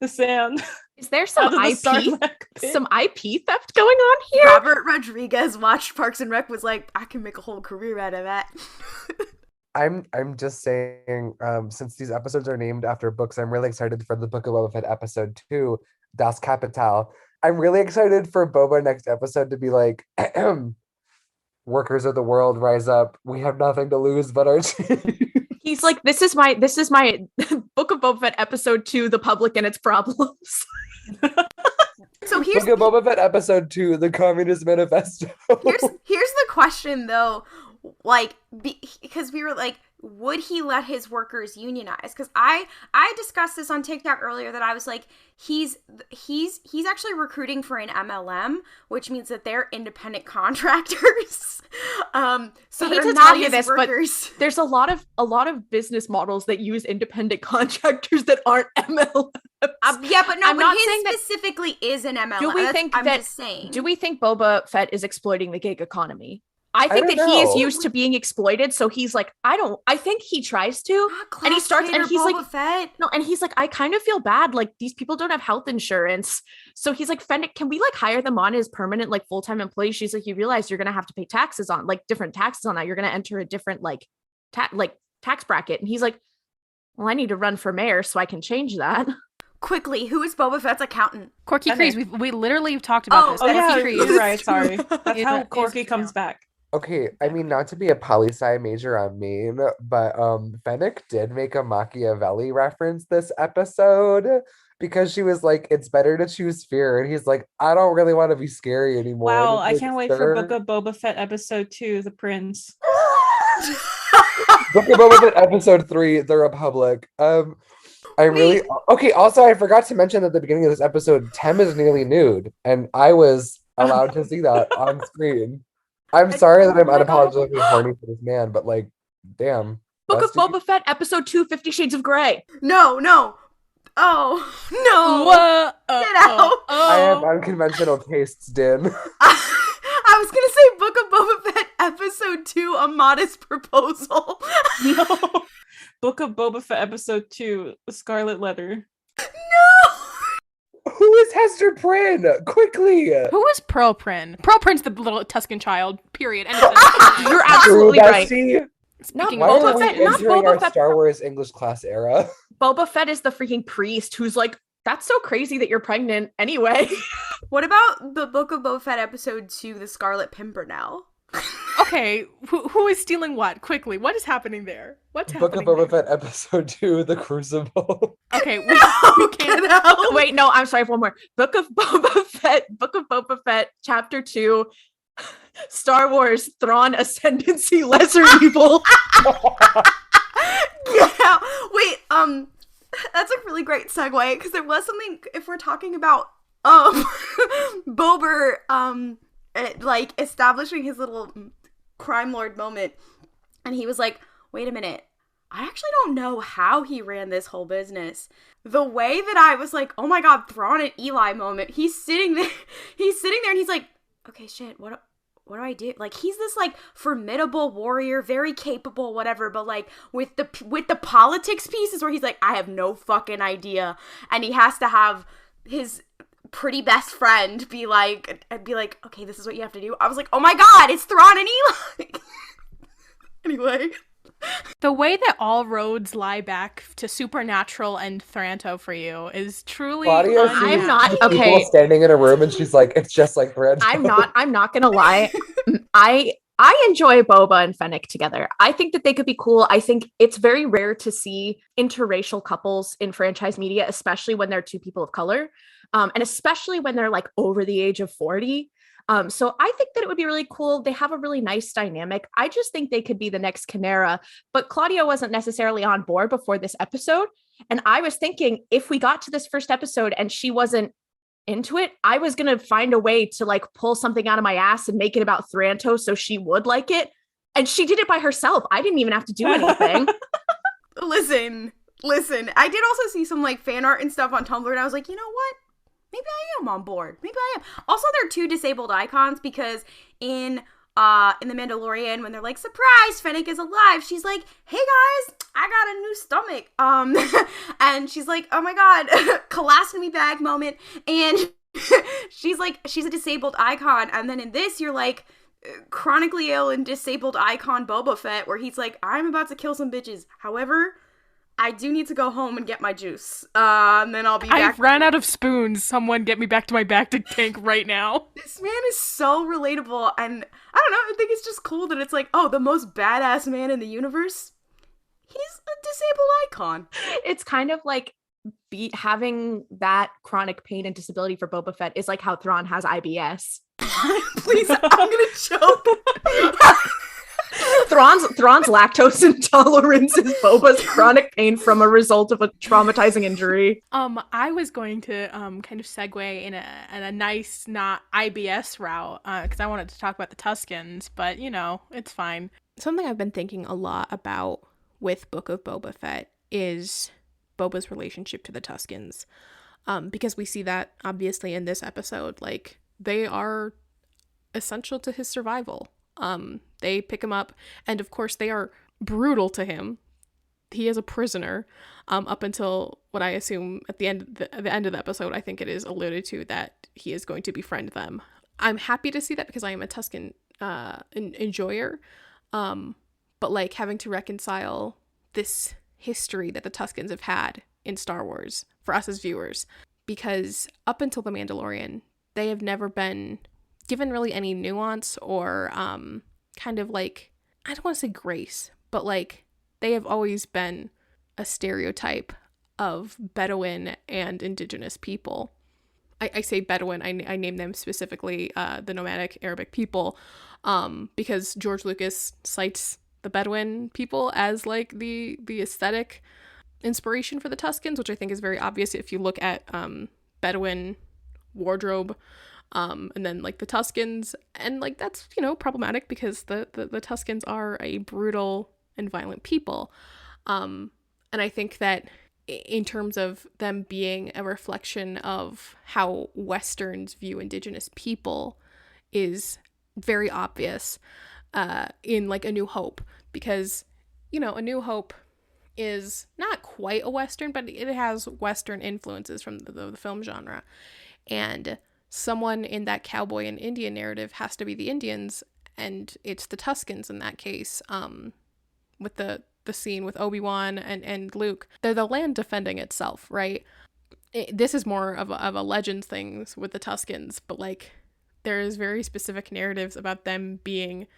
Speaker 4: the sand.
Speaker 3: Is there some
Speaker 4: Out of the
Speaker 3: IP
Speaker 4: Sarlacc pit.
Speaker 3: some IP theft going on here?
Speaker 5: Robert Rodriguez watched Parks and Rec was like, I can make a whole career out of that.
Speaker 1: I'm just saying, since these episodes are named after books, I'm really excited for the Book of Boba Fett episode 2, Das Kapital. I'm really excited for Boba next episode to be like, workers of the world, rise up. We have nothing to lose but our
Speaker 3: He's like, this is my Book of Boba Fett episode 2, the public and its problems.
Speaker 5: So here's
Speaker 1: Book of Boba Fett episode 2, the Communist Manifesto.
Speaker 5: here's the question though, like, because we were like, would he let his workers unionize? Because I discussed this on TikTok earlier that I was like, he's actually recruiting for an MLM, which means that they're independent contractors. So they're not his workers.
Speaker 3: But there's a lot of business models that use independent contractors that aren't MLMs.
Speaker 5: Yeah, but no,
Speaker 3: I'm
Speaker 5: but
Speaker 3: not
Speaker 5: his
Speaker 3: saying that-
Speaker 5: specifically is an MLM.
Speaker 3: Do we think
Speaker 5: I'm
Speaker 3: that-
Speaker 5: just saying.
Speaker 3: Do we think Boba Fett is exploiting the gig economy? I think
Speaker 1: don't
Speaker 3: that he is
Speaker 1: know.
Speaker 3: used to being exploited, so he's like, I think he tries to, and he starts, and he's like,
Speaker 5: Fett.
Speaker 3: no, and he's like, I kind of feel bad, like these people don't have health insurance, so he's like, Fennec, can we like hire them on as permanent like full-time employees? She's like, you realize you're gonna have to pay taxes on like different taxes on that. You're gonna enter a different like tax bracket, and he's like, well, I need to run for mayor so I can change that.
Speaker 5: Quickly, who is Boba Fett's accountant?
Speaker 2: Corky
Speaker 4: Fennec.
Speaker 2: Kreese. We literally have talked about this.
Speaker 4: Oh yeah,
Speaker 2: Corky Kreese.
Speaker 4: you're right. Sorry, that's
Speaker 2: It's
Speaker 4: how
Speaker 2: a-
Speaker 4: Corky
Speaker 2: it's-
Speaker 4: comes back.
Speaker 1: Okay, I mean, not to be a poli-sci major on Maine, but Fennec did make a Machiavelli reference this episode because she was like, it's better to choose fear. And he's like, I don't really want to be scary anymore. And
Speaker 4: Wow,
Speaker 1: it's
Speaker 4: I
Speaker 1: like,
Speaker 4: can't wait
Speaker 1: "Sir?"
Speaker 4: for Book of Boba Fett episode 2, The Prince.
Speaker 1: Book of Boba Fett episode 3, The Republic. Okay, also I forgot to mention at the beginning of this episode, Tem is nearly nude, and I was allowed to see that on screen. I'm sorry that I'm
Speaker 4: Oh my God.
Speaker 1: unapologetically horny for this man, but like, damn.
Speaker 3: Book of
Speaker 1: that's too-
Speaker 3: Boba Fett episode 2, 50 Shades of Grey.
Speaker 5: No. Oh, no.
Speaker 2: Whoa,
Speaker 5: Get out.
Speaker 1: I have unconventional tastes, Din.
Speaker 5: I was going to say Book of Boba Fett episode 2, A Modest Proposal.
Speaker 4: No. Book of Boba Fett episode 2, The Scarlet Letter.
Speaker 5: No.
Speaker 1: Who is Hester Prynne? Quickly!
Speaker 2: Who is Pearl Prin? Pearl Prin's the little Tusken child. Period. End of
Speaker 3: You're
Speaker 2: sentence.
Speaker 3: absolutely
Speaker 1: True,
Speaker 3: right.
Speaker 1: Bestie.
Speaker 2: Speaking
Speaker 1: Why
Speaker 2: of
Speaker 1: are
Speaker 3: Boba
Speaker 1: we
Speaker 3: Fett- not
Speaker 1: entering
Speaker 3: Boba
Speaker 1: our
Speaker 3: Fett-
Speaker 1: Star Wars English class era?
Speaker 3: Boba Fett is the freaking priest who's like, that's so crazy that you're pregnant anyway.
Speaker 5: What about the Book of Boba Fett episode 2, The Scarlet Pimpernel?
Speaker 2: Okay, who is stealing what? Quickly, what is happening there? What's
Speaker 1: Book of
Speaker 2: happening
Speaker 1: Boba
Speaker 2: there?
Speaker 1: Fett episode 2, The Crucible.
Speaker 2: Okay, we
Speaker 5: Get
Speaker 2: can't.
Speaker 5: out.
Speaker 3: Wait, no, I'm sorry, one more. Book of Boba Fett, chapter 2, Star Wars, Thrawn Ascendancy, Lesser Evil.
Speaker 5: Get out. Wait, That's a really great segue, because there was something, if we're talking about Bober like establishing his little crime lord moment, and he was like, wait a minute, I actually don't know how he ran this whole business. The way that I was like, oh my god, Thrawn and Eli moment, he's sitting there and he's like, okay, shit, what do I do? Like, he's this, like, formidable warrior, very capable, whatever, but, like, with the politics pieces where he's like, I have no fucking idea, and he has to have his pretty best friend be like, okay, this is what you have to do. I was like, oh my god, it's Thrawn and Eli! Anyway.
Speaker 2: The way that all roads lie back to Supernatural and Thranto for you is truly
Speaker 1: Claudia,
Speaker 3: I'm not
Speaker 1: people
Speaker 3: okay.
Speaker 1: standing in a room and she's like, it's just like Brando.
Speaker 3: I'm not gonna lie. I enjoy Boba and Fennec together. I think that they could be cool. I think it's very rare to see interracial couples in franchise media, especially when they're two people of color, and especially when they're like over the age of 40. So I think that it would be really cool. They have a really nice dynamic. I just think they could be the next Chimera, but Claudia wasn't necessarily on board before this episode. And I was thinking, if we got to this first episode and she wasn't into it, I was going to find a way to like pull something out of my ass and make it about Thranto so she would like it. And she did it by herself. I didn't even have to do anything.
Speaker 5: Listen. I did also see some like fan art and stuff on Tumblr, and I was like, you know what? Maybe I am on board. Maybe I am. Also, there are two disabled icons, because in The Mandalorian, when they're like, surprise, Fennec is alive, she's like, hey guys, I got a new stomach. And she's like, oh my god, colostomy bag moment. And she's like, she's a disabled icon. And then in this, you're like, chronically ill and disabled icon Boba Fett, where he's like, I'm about to kill some bitches. However, I do need to go home and get my juice. And then I'll be back.
Speaker 2: I've ran out of spoons. Someone get me back to my bactic tank right now.
Speaker 5: This man is so relatable, and I don't know, I think it's just cool that it's like, oh, the most badass man in the universe, he's a disabled icon.
Speaker 3: It's kind of like having that chronic pain and disability for Boba Fett is like how Thrawn has IBS.
Speaker 5: Please, I'm gonna choke.
Speaker 3: Thrawn's lactose intolerance is Boba's chronic pain from a result of a traumatizing injury.
Speaker 2: I was going to kind of segue in a nice, not IBS route, because I wanted to talk about the Tuskens, but you know, it's fine. Something I've been thinking a lot about with Book of Boba Fett is Boba's relationship to the Tuskens, because we see that obviously in this episode, like they are essential to his survival. They pick him up, and of course they are brutal to him. He is a prisoner, up until what I assume at the end of the episode, I think it is alluded to that he is going to befriend them. I'm happy to see that because I am a Tusken enjoyer, but like having to reconcile this history that the Tuskens have had in Star Wars for us as viewers, because up until The Mandalorian, they have never been given really any nuance or kind of like, I don't want to say grace, but like they have always been a stereotype of Bedouin and indigenous people. I say Bedouin, I name them specifically the nomadic Arabic people, because George Lucas cites the Bedouin people as like the aesthetic inspiration for the Tuskens, which I think is very obvious if you look at Bedouin wardrobe. And then like the Tuskens, and like that's, you know, problematic because the Tuskens are a brutal and violent people. And I think that in terms of them being a reflection of how Westerns view indigenous people is very obvious in like A New Hope, because, you know, A New Hope is not quite a Western, but it has Western influences from the film genre. And someone in that cowboy and Indian narrative has to be the Indians, and it's the Tuskens in that case, with the scene with Obi-Wan and Luke. They're the land defending itself, right? This is more of a legends thing with the Tuskens, but like there's very specific narratives about them being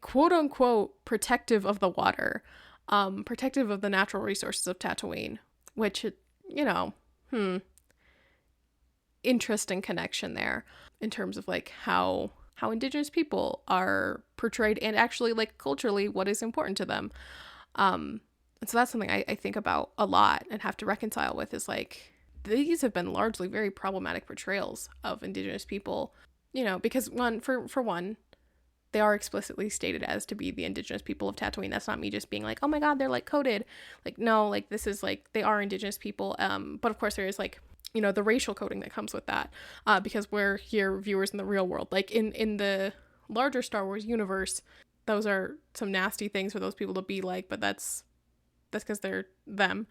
Speaker 2: quote-unquote protective of the water, protective of the natural resources of Tatooine, which, you know, interesting connection there in terms of like how indigenous people are portrayed and actually like culturally what is important to them. And so that's something I think about a lot and have to reconcile with, is like, these have been largely very problematic portrayals of Indigenous people, you know, because for one, they are explicitly stated as to be the Indigenous people of Tatooine. That's not me just being like, oh my God, they're like coded. Like, no, like this is like, they are Indigenous people. But of course there is like, you know, the racial coding that comes with that, because we're here viewers in the real world. Like in the larger Star Wars universe, those are some nasty things for those people to be like, but that's because they're them.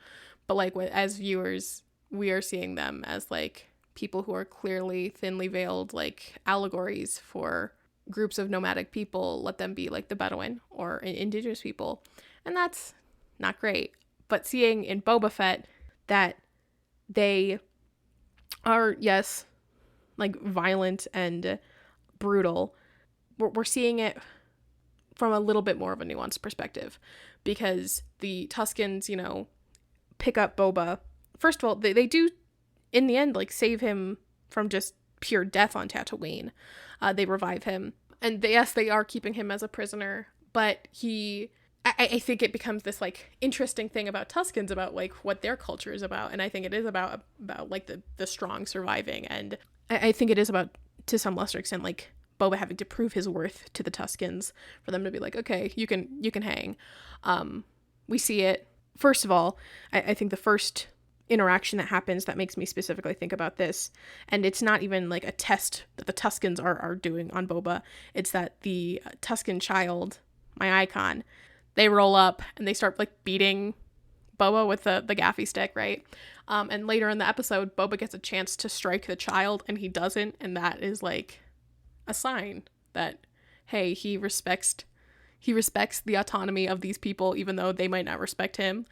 Speaker 2: But like as viewers, we are seeing them as like people who are clearly thinly veiled, like allegories for groups of nomadic people. Let them be like the Bedouin or Indigenous people, and that's not great. But seeing in Boba Fett that they are, yes, like violent and brutal, we're seeing it from a little bit more of a nuanced perspective, because the Tuskens, you know, pick up Boba. First of all, they do in the end like save him from just pure death on Tatooine. They revive him, and they are keeping him as a prisoner, but I think it becomes this like interesting thing about Tuskens, about like what their culture is about, and I think it is about like the strong surviving, and I think it is about, to some lesser extent, like Boba having to prove his worth to the Tuskens for them to be like, okay, you can hang. We see it, first of all, I think the first interaction that happens that makes me specifically think about this, and it's not even like a test that the Tuskens are doing on Boba, it's that the Tusken child, my icon, they roll up and they start like beating Boba with the gaffy stick, right? And later in the episode, Boba gets a chance to strike the child and he doesn't, and that is like a sign that, hey, he respects the autonomy of these people, even though they might not respect him.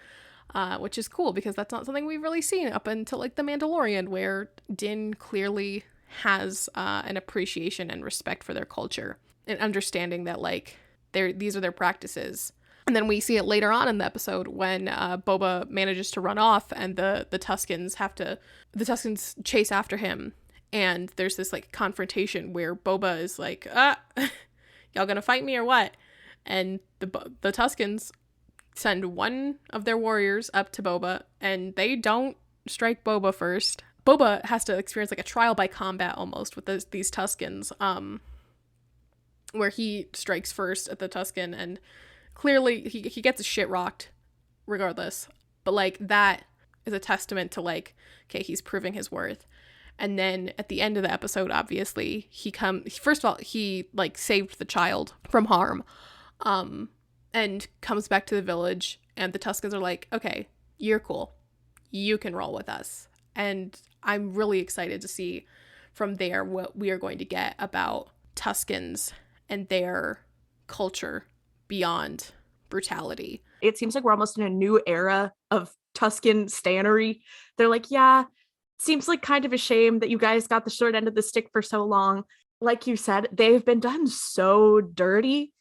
Speaker 2: Which is cool, because that's not something we've really seen up until like The Mandalorian, where Din clearly has an appreciation and respect for their culture and understanding that like these are their practices. And then we see it later on in the episode when Boba manages to run off, and the Tuskens chase after him, and there's this like confrontation where Boba is like, y'all gonna fight me or what? And the Tuskens send one of their warriors up to Boba, and they don't strike Boba first. Boba has to experience like a trial by combat almost with these Tuskens, where he strikes first at the Tusken, and clearly he gets his shit rocked regardless. But like that is a testament to like, okay, he's proving his worth. And then at the end of the episode, obviously, first of all, he like saved the child from harm. And comes back to the village, and the Tuskens are like, okay, you're cool. You can roll with us. And I'm really excited to see from there what we are going to get about Tuskens and their culture beyond brutality.
Speaker 3: It seems like we're almost in a new era of Tusken stannery. They're like, yeah, seems like kind of a shame that you guys got the short end of the stick for so long. Like you said, they've been done so dirty.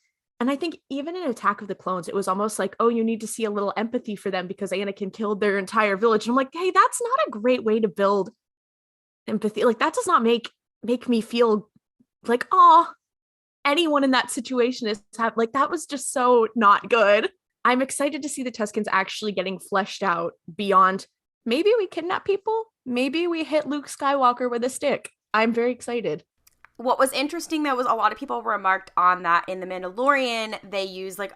Speaker 3: And I think even in Attack of the Clones, it was almost like, oh, you need to see a little empathy for them because Anakin killed their entire village. And I'm like, hey, that's not a great way to build empathy. Like, that does not make me feel like, oh, anyone in that situation is like, that was just so not good. I'm excited to see the Tuskens actually getting fleshed out beyond, maybe we kidnap people, maybe we hit Luke Skywalker with a stick. I'm very excited.
Speaker 5: What was interesting, though, was a lot of people remarked on that in The Mandalorian, they used, like,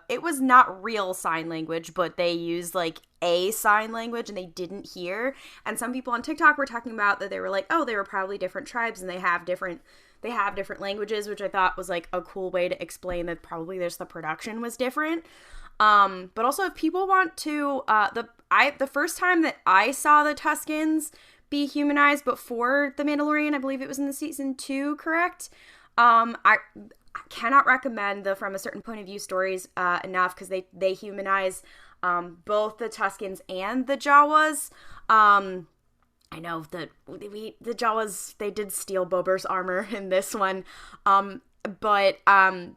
Speaker 5: it was not real sign language, but they used, like, a sign language, and they didn't hear. And some people on TikTok were talking about that they were like, oh, they were probably different tribes, and they have different languages, which I thought was, like, a cool way to explain that probably the production was different. But also, if people want to, the first time that I saw the Tuskens be humanized before The Mandalorian, I believe it was in the season 2, correct? I cannot recommend the From a Certain Point of View stories enough, because they humanize both the Tuskens and the Jawas. I know that the Jawas, they did steal Bober's armor in this one, but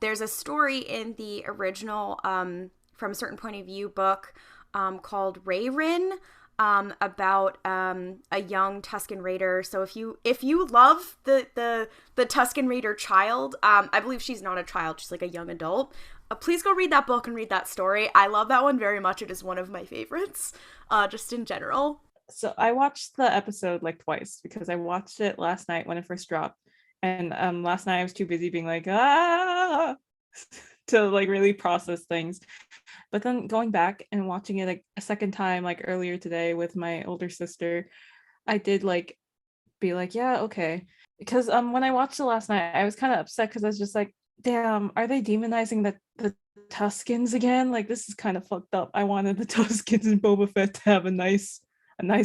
Speaker 5: there's a story in the original From a Certain Point of View book called Rayrin, about a young Tusken Raider. So if you love the Tusken Raider child, I believe she's not a child, she's like a young adult. please go read that book and read that story. I love that one very much. It is one of my favorites, just in general.
Speaker 4: So I watched the episode like twice because I watched it last night when it first dropped. And last night I was too busy being like, to like really process things. But then going back and watching it like a second time, like earlier today with my older sister, I did like be like, yeah, okay. Because when I watched it last night, I was kind of upset because I was just like, damn, are they demonizing the Tuskens again? Like, this is kind of fucked up. I wanted the Tuskens and Boba Fett to have a nice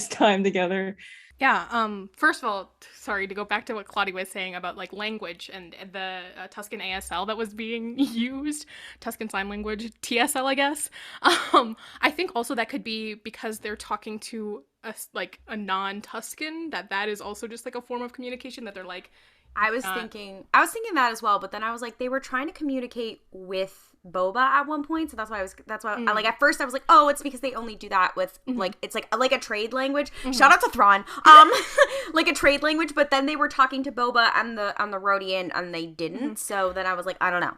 Speaker 4: time together.
Speaker 2: Yeah, first of all, sorry to go back to what Claudia was saying about like language and the Tusken ASL that was being used, Tusken Sign Language, TSL, I guess. I think also that could be because they're talking to a non-Tusken, that is also just like a form of communication that they're like.
Speaker 5: I was thinking that as well, but then I was like, they were trying to communicate with Boba at one point, so that's why I, like, at first I was like, oh, it's because they only do that with like, it's like a trade language. Shout out to Thrawn. Like a trade language, but then they were talking to Boba and the Rodian and they didn't. So then I was like, I don't know.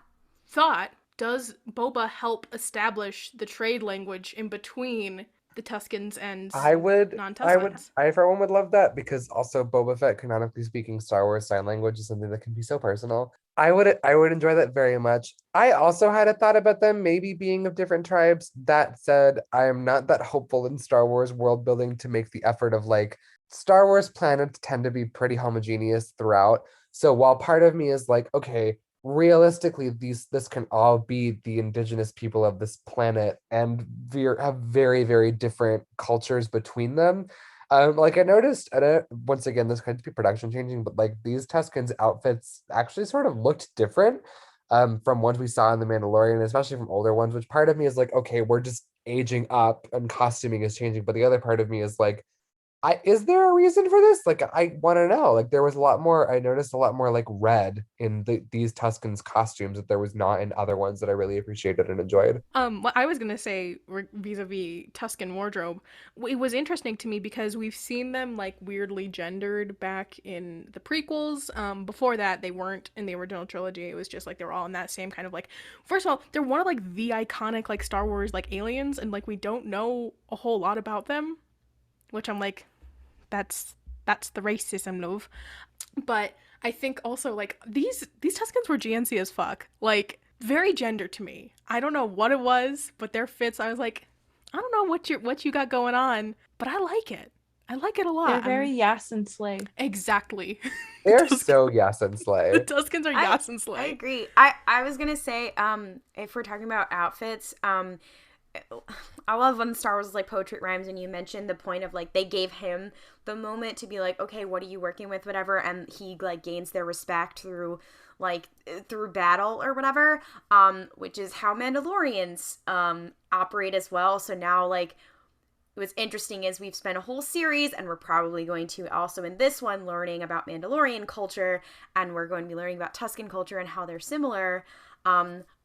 Speaker 2: Does Boba help establish the trade language in between the Tuskens and non-Tuskens?
Speaker 1: I for one would love that, because also Boba Fett canonically speaking Star Wars sign language is something that can be so personal. I would enjoy that very much. I also had a thought about them maybe being of different tribes. That said, I am not that hopeful in Star Wars world building to make the effort of like, Star Wars planets tend to be pretty homogeneous throughout. So while part of me is like, okay, realistically, this can all be the indigenous people of this planet and have very, very different cultures between them. Like I noticed, once again, this could be production changing, but like these Tuskens outfits actually sort of looked different from ones we saw in The Mandalorian, especially from older ones, which part of me is like, okay, we're just aging up and costuming is changing. But the other part of me is like, is there a reason for this? Like, I want to know. Like, there was I noticed a lot more like red in these Tuskens costumes that there was not in other ones that I really appreciated and enjoyed.
Speaker 2: What I was gonna say vis-a-vis Tusken wardrobe, it was interesting to me because we've seen them like weirdly gendered back in the prequels. Before that, they weren't in the original trilogy. It was just like they were all in that same kind of like. First of all, they're one of like the iconic like Star Wars like aliens, and like we don't know a whole lot about them, which I'm like, that's the racism, love. But I think also like these Tuskens were GNC as fuck, like very gender to me. I don't know what it was, but their fits, I was like, I don't know what you got going on, but I like it. I like it a lot.
Speaker 4: They're very Yass and Slay.
Speaker 2: Exactly.
Speaker 1: They're so Yass and Slay.
Speaker 2: The Tuskens are Yass and Slay.
Speaker 5: I agree. I was gonna say, if we're talking about outfits, I love when Star Wars is like poetry rhymes, and you mentioned the point of like they gave him the moment to be like, okay, what are you working with, whatever, and he like gains their respect through battle or whatever, which is how Mandalorians operate as well. So now like what's interesting is we've spent a whole series, and we're probably going to also in this one learning about Mandalorian culture, and we're going to be learning about Tusken culture and how they're similar.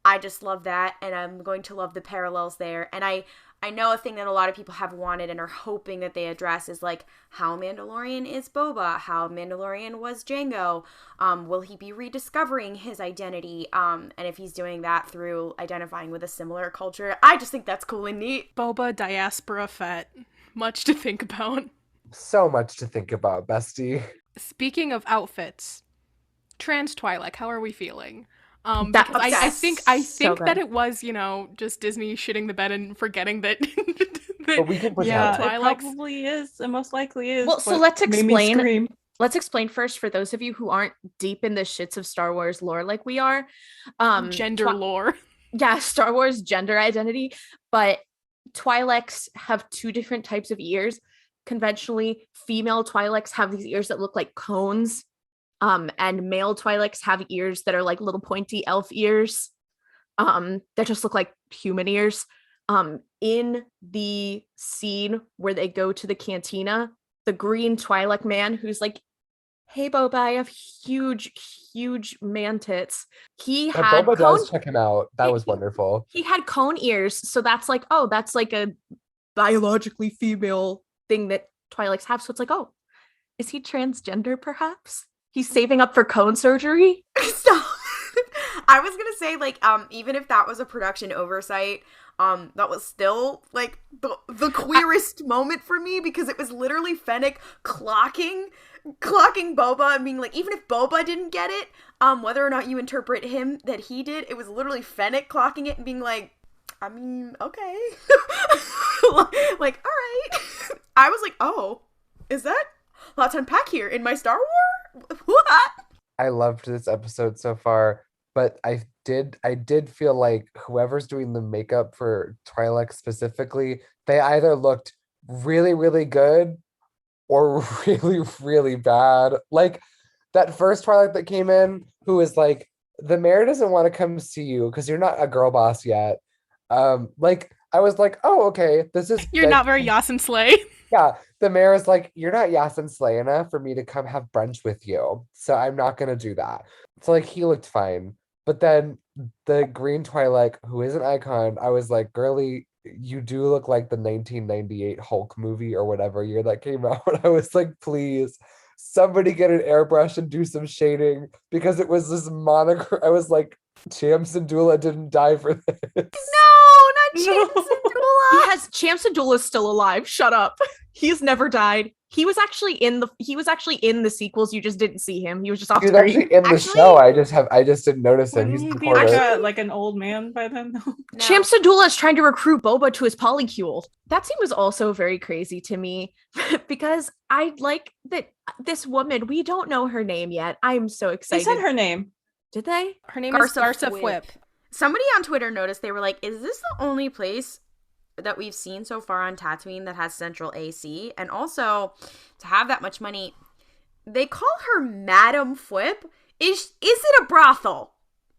Speaker 5: I just love that, and I'm going to love the parallels there. And I know a thing that a lot of people have wanted and are hoping that they address is like how Mandalorian is Boba, how Mandalorian was Jango. Will he be rediscovering his identity? And if he's doing that through identifying with a similar culture, I just think that's cool and neat.
Speaker 2: Boba Diaspora Fett. Much to think about.
Speaker 1: So much to think about, bestie.
Speaker 2: Speaking of outfits, trans Twi'lek, how are we feeling? Because I think so that it was, just Disney shitting the bed and forgetting that.
Speaker 1: But we can pretend.
Speaker 4: Yeah, it probably is. It most likely is.
Speaker 3: Well, so let's explain. Let's explain first for those of you who aren't deep in the shits of Star Wars lore like we are.
Speaker 2: Gender lore.
Speaker 3: Yeah, Star Wars gender identity. But Twi'leks have two different types of ears. Conventionally, female Twi'leks have these ears that look like cones. And male Twi'leks have ears that are like little pointy elf ears that just look like human ears. In the scene where they go to the cantina, the green Twi'lek man who's like, hey Boba, I have huge man tits. He had
Speaker 1: Boba does check him out. That was wonderful. He
Speaker 3: had cone ears, so that's like, oh, that's like a biologically female thing that Twi'leks have. So it's like, oh, is he transgender perhaps? He's saving up for cone surgery?
Speaker 5: Stop. I was gonna say, like, even if that was a production oversight, that was still, like, the queerest moment for me, because it was literally Fennec clocking Boba and being like, even if Boba didn't get it, whether or not you interpret him that he did, it was literally Fennec clocking it and being like, I mean, okay. Like, all right. I was like, oh, is that a lot to unpack here in my Star Wars? What?
Speaker 1: I loved this episode so far, but I did feel like whoever's doing the makeup for Twi'lek specifically, they either looked really, really good or really, really bad. Like that first Twi'lek that came in, who was like, the mayor doesn't want to come see you because you're not a girl boss yet. Like I was like, oh, okay, this is
Speaker 2: You're not very Yass and Slay.
Speaker 1: yeah. The mayor is like, you're not Yass and Slay enough for me to come have brunch with you, so I'm not gonna do that. So like he looked fine, but then the green Twi'lek, who is an icon, I was like, girly, you do look like the 1998 Hulk movie or whatever year that came out. I was like, please, somebody get an airbrush and do some shading because it was this monogram. I was like, Cham Syndulla didn't die for this.
Speaker 5: No, not Cham Syndulla.
Speaker 3: Cham Syndulla is still alive. Shut up. He's never died. He was actually in the sequels. You just didn't see him. He was just off
Speaker 1: He was
Speaker 3: screen.
Speaker 1: actually in the show. I just didn't notice him.
Speaker 4: Wouldn't
Speaker 1: He's
Speaker 4: he
Speaker 1: the
Speaker 4: be
Speaker 1: reporter.
Speaker 4: like an old man by then?
Speaker 5: No.
Speaker 3: Cham Syndulla is trying to recruit Boba to his polycule. That scene was also very crazy to me because I like that this woman, we don't know her name yet. I'm so
Speaker 4: They
Speaker 3: excited.
Speaker 4: said her name.
Speaker 3: Did they?
Speaker 2: Her name is Garsa Fwip.
Speaker 5: Somebody on Twitter noticed, they were like, is this the only place that we've seen so far on Tatooine that has central AC? And also, to have that much money, they call her Madam Fwip. Is it a brothel?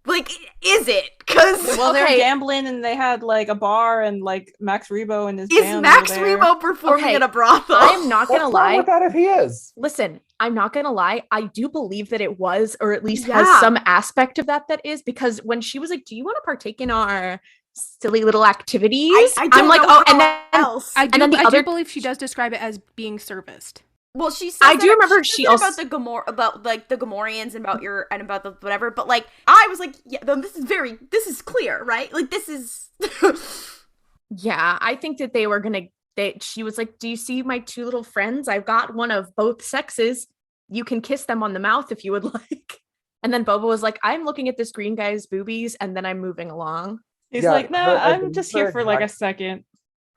Speaker 5: Like, is it? Because
Speaker 4: Well, they're gambling and they had like a bar and like Max Rebo and his band
Speaker 5: is Max
Speaker 4: over there.
Speaker 5: Rebo performing
Speaker 3: Okay,
Speaker 5: at a brothel?
Speaker 3: I'm not
Speaker 1: What's
Speaker 3: gonna
Speaker 1: wrong
Speaker 3: lie.
Speaker 1: with that if he is?
Speaker 3: Listen, I'm not gonna lie. I do believe that it was, or at least
Speaker 5: Yeah.
Speaker 3: has some aspect of that is, because when she was like, "Do you want to partake in our silly little activities?"
Speaker 5: I don't
Speaker 3: I'm like,
Speaker 5: know
Speaker 3: "Oh," and
Speaker 5: how
Speaker 3: then
Speaker 5: else.
Speaker 2: I do,
Speaker 3: then the
Speaker 2: I
Speaker 3: other-
Speaker 2: do believe she does describe it as being serviced.
Speaker 5: Well, she says
Speaker 3: I do remember
Speaker 5: she
Speaker 3: she
Speaker 5: said
Speaker 3: also-
Speaker 5: about like the Gamorreans and about the whatever, but like I was like, yeah, this is clear, right? Like this is
Speaker 3: Yeah, I think that they were gonna. She was like, "Do you see my two little friends? I've got one of both sexes. You can kiss them on the mouth if you would like." And then Boba was like, "I'm looking at this green guy's boobies, and then I'm moving along."
Speaker 4: He's
Speaker 1: Yeah,
Speaker 4: like, no,
Speaker 1: I
Speaker 4: I'm
Speaker 1: believe
Speaker 4: just
Speaker 1: her
Speaker 4: here for like a
Speaker 1: exact-
Speaker 4: second.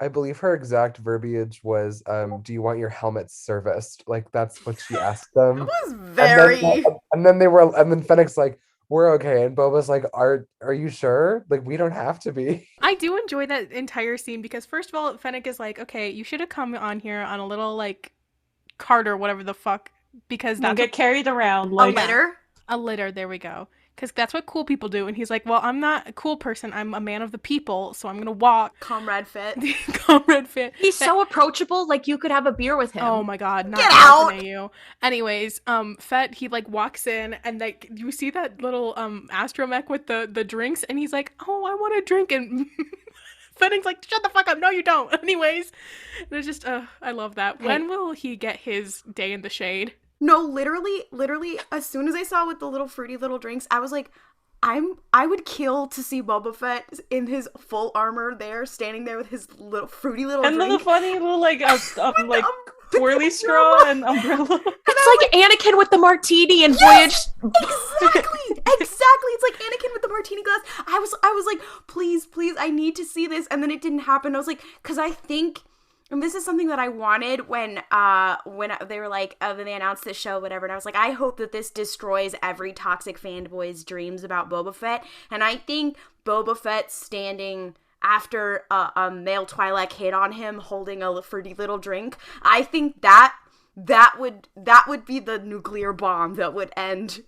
Speaker 1: I believe her exact verbiage was, do you want your helmet serviced? Like that's what she asked them.
Speaker 5: it was very
Speaker 1: And then Fennec's like, we're okay. And Boba's like, are you sure? Like we don't have to be.
Speaker 2: I do enjoy that entire scene because first of all, Fennec is like, okay, you should have come on here on a little like cart or whatever the fuck, because
Speaker 4: Don't
Speaker 2: that's
Speaker 4: get carried around
Speaker 5: a
Speaker 4: like
Speaker 5: litter.
Speaker 2: a litter. There we go. Because that's what cool people do. And he's like, well, I'm not a cool person. I'm a man of the people, so I'm gonna walk.
Speaker 5: Comrade Fit.
Speaker 2: Comrade Fit.
Speaker 3: He's so approachable. Like you could have a beer with him.
Speaker 2: Oh my god, not
Speaker 5: Get out!
Speaker 2: you. Anyways, Fett, he like walks in and like you see that little astromech with the drinks, and he's like, oh, I want a drink, and Fennec's like, shut the fuck up, no you don't. Anyways, and it's just I love that. When will he get his day in the shade?
Speaker 5: No, literally, as soon as I saw with the little fruity little drinks, I was like, I would kill to see Boba Fett in his full armor there, standing there with his little fruity little
Speaker 4: and
Speaker 5: drink.
Speaker 4: the funny little like like twirly
Speaker 5: with the
Speaker 4: straw and umbrella.
Speaker 3: It's like Anakin with the martini and Voyage.
Speaker 5: Exactly. It's like Anakin with the martini glass. I was like, please, I need to see this, and then it didn't happen. I was like, because I think. And this is something that I wanted when they were like, when they announced this show, whatever. And I was like, I hope that this destroys every toxic fanboy's dreams about Boba Fett. And I think Boba Fett standing after a male Twi'lek hit on him, holding a fruity little drink. I think that would be the nuclear bomb that would end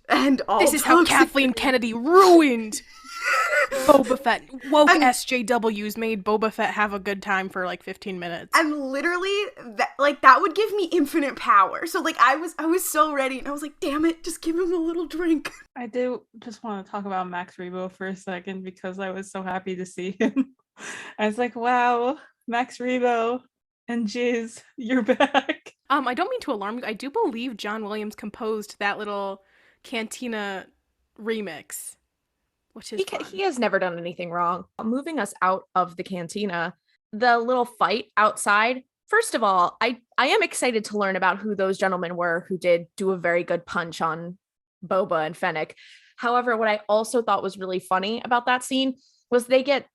Speaker 5: all.
Speaker 2: This is how Kathleen Kennedy ruined Boba Fett. Woke SJWs made Boba Fett have a good time for like 15 minutes.
Speaker 5: And literally, that would give me infinite power. So like I was so ready, and I was like, damn it, just give him a little drink.
Speaker 4: I do just want to talk about Max Rebo for a second because I was so happy to see him. I was like, wow, Max Rebo and Jizz, you're back.
Speaker 2: I don't mean to alarm you. I do believe John Williams composed that little Cantina remix. which is fun.
Speaker 3: He has never done anything wrong. Moving us out of the cantina, the little fight outside. First of all, I am excited to learn about who those gentlemen were who did do a very good punch on Boba and Fennec. However, what I also thought was really funny about that scene was they get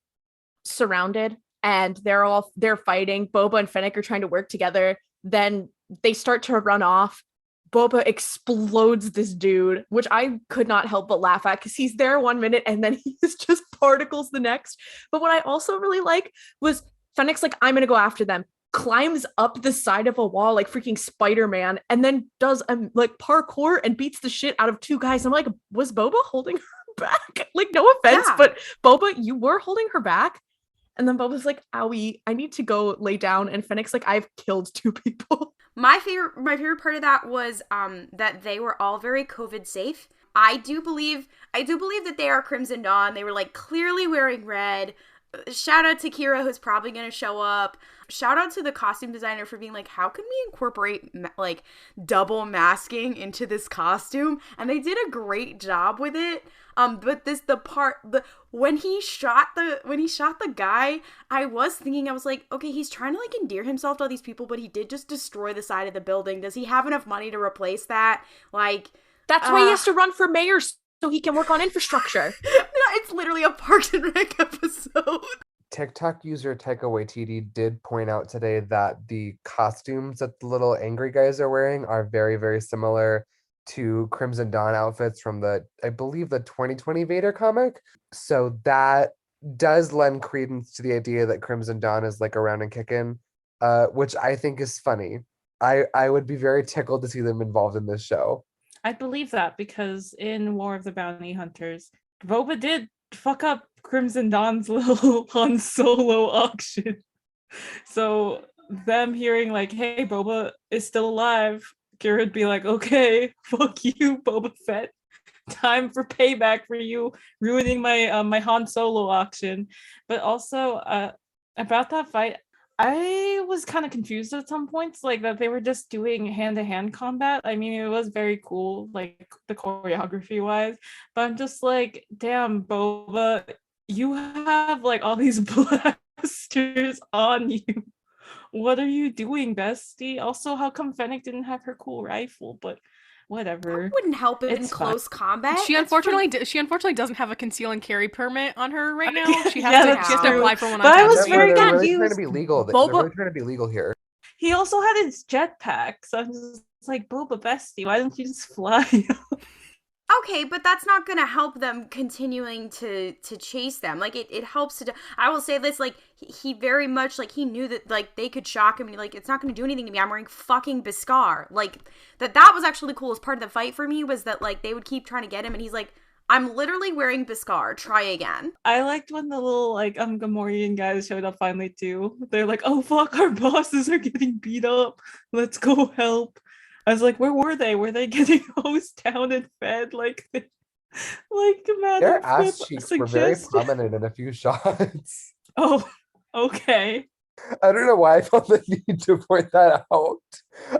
Speaker 3: surrounded and they're fighting. Boba and Fennec are trying to work together. Then they start to run off. Boba explodes this dude, which I could not help but laugh at because he's there 1 minute and then he's just particles the next. But what I also really like was Fennec's like, I'm gonna go after them, climbs up the side of a wall like freaking Spider-Man, and then does like parkour and beats the shit out of two guys. I'm like, was Boba holding her back? Like, no offense, but Boba, you were holding her back. And then Boba's like, owie, I need to go lay down. And Fennec's like, I've killed 2 people.
Speaker 5: My favorite part of that was that they were all very COVID safe. I do believe that they are Crimson Dawn. They were like clearly wearing red. Shout out to Kira, who's probably going to show up. Shout out to the costume designer for being like, how can we incorporate like double masking into this costume? And they did a great job with it. But when he shot the guy, I was like, okay, he's trying to like endear himself to all these people, but he did just destroy the side of the building. Does he have enough money to replace that? Like,
Speaker 3: that's why he has to run for mayor so he can work on infrastructure.
Speaker 5: No, it's literally a Parks and Rec episode.
Speaker 1: TikTok user Taika Waititi did point out today that the costumes that the little angry guys are wearing are very, very similar to Crimson Dawn outfits from I believe the 2020 Vader comic. So that does lend credence to the idea that Crimson Dawn is like around and kicking, which I think is funny. I would be very tickled to see them involved in this show.
Speaker 4: I believe that because in War of the Bounty Hunters, Boba did fuck up Crimson Dawn's little Han Solo auction. So them hearing like, hey, Boba is still alive, Kira would be like, okay, fuck you, Boba Fett. Time for payback for you ruining my my Han Solo auction. But also about that fight, I was kind of confused at some points, like that they were just doing hand-to-hand combat. I mean, it was very cool, like the choreography wise, but I'm just like, damn, Boba, you have like all these blasters on you. What are you doing, bestie? Also, how come Fennec didn't have her cool rifle? But whatever.
Speaker 5: That wouldn't help it in close combat.
Speaker 2: She unfortunately doesn't have a conceal and carry permit on her right now. She has to apply for one.
Speaker 4: But I was very
Speaker 1: confused.
Speaker 4: confused.
Speaker 1: They're trying to be legal. They're really trying to be legal here.
Speaker 4: He also had his jetpack, so I'm just like, Boba bestie, why don't you just fly?
Speaker 5: Okay, but that's not gonna help them continuing to chase them. Like it helps to. I will say this: like he very much like he knew that like they could shock him and like it's not gonna do anything to me. I'm wearing fucking Beskar. Like that was actually the coolest part of the fight for me was that like they would keep trying to get him and he's like, I'm literally wearing Beskar. Try again.
Speaker 4: I liked when the little like Gamorrean guys showed up finally too. They're like, oh fuck, our bosses are getting beat up. Let's go help. I was like, where were they? Were they getting hosed down and fed? Like man,
Speaker 1: their ass cheeks were very prominent in a few shots.
Speaker 4: Oh, okay.
Speaker 1: I don't know why I felt the need to point that out.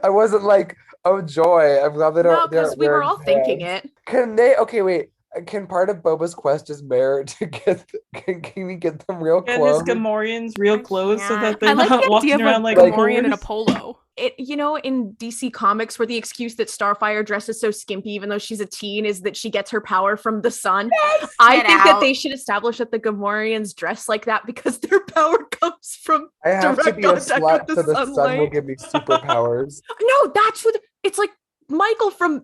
Speaker 1: I wasn't like, oh joy, I'm glad they don't.
Speaker 3: No, because we were all thinking it.
Speaker 1: Can they? Okay, wait. Can part of Boba's quest as mayor to get? Can we get them real clothes?
Speaker 4: Get his Gamorreans real clothes so that they're
Speaker 2: I like
Speaker 4: not
Speaker 2: the
Speaker 4: walking
Speaker 2: idea
Speaker 4: around
Speaker 2: of
Speaker 4: like
Speaker 2: Gamorrean in a polo.
Speaker 3: In DC Comics, where the excuse that Starfire dresses so skimpy, even though she's a teen, is that she gets her power from the sun. Yes! I think that they should establish that the Gamorreans dress like that because their power comes from
Speaker 1: I have to be a slut so the
Speaker 3: sunlight.
Speaker 1: sun will give me superpowers.
Speaker 3: No, that's what it's like. Michael from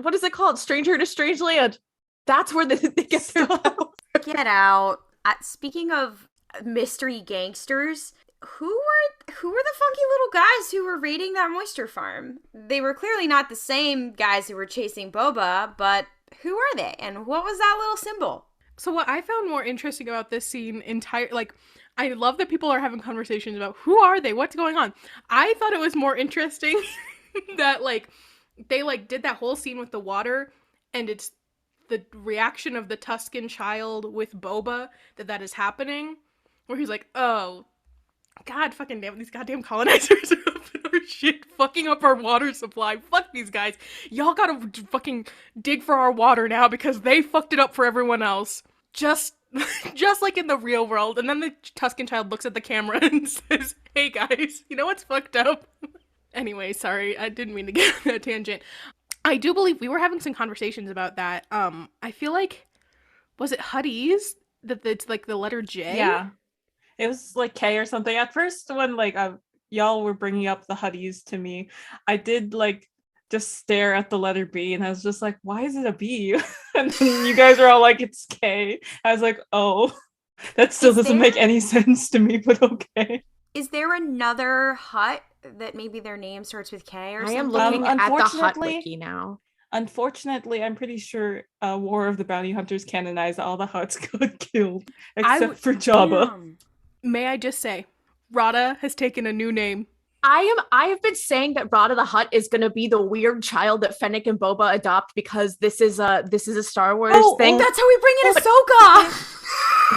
Speaker 3: what is it called? Stranger to Strangeland. That's where they get their power.
Speaker 5: Get out. Speaking of mystery gangsters, who were the funky little guys who were raiding that moisture farm? They were clearly not the same guys who were chasing Boba, but who are they? And what was that little symbol?
Speaker 2: So what I found more interesting about this scene I love that people are having conversations about who are they? What's going on? I thought it was more interesting that like they like did that whole scene with the water and it's the reaction of the Tusken child with Boba that is happening where he's like, oh, God fucking damn, these goddamn colonizers are up in our shit, fucking up our water supply. Fuck these guys. Y'all gotta fucking dig for our water now because they fucked it up for everyone else. Just like in the real world. And then the Tusken child looks at the camera and says, hey guys, you know what's fucked up? Anyway, sorry, I didn't mean to get on that tangent. I do believe we were having some conversations about that. I feel like, was it Huddies? That it's like the letter J?
Speaker 4: Yeah. It was like K or something. At first, when like y'all were bringing up the Huddies to me, I did like just stare at the letter B, and I was just like, "Why is it a B?" And then you guys are all like, "It's K." I was like, "Oh, that still doesn't make any sense to me, but okay."
Speaker 5: Is there another hut that maybe their name starts with K or something?
Speaker 3: I am looking at the hut wiki now.
Speaker 4: Unfortunately, I'm pretty sure War of the Bounty Hunters canonized all the Hutts got killed except for Jabba.
Speaker 5: Damn.
Speaker 2: May I just say, Rada has taken a new name.
Speaker 3: I have been saying that Rada the Hutt is gonna be the weird child that Fennec and Boba adopt because this is a Star Wars thing.
Speaker 5: That's how we bring in Ahsoka.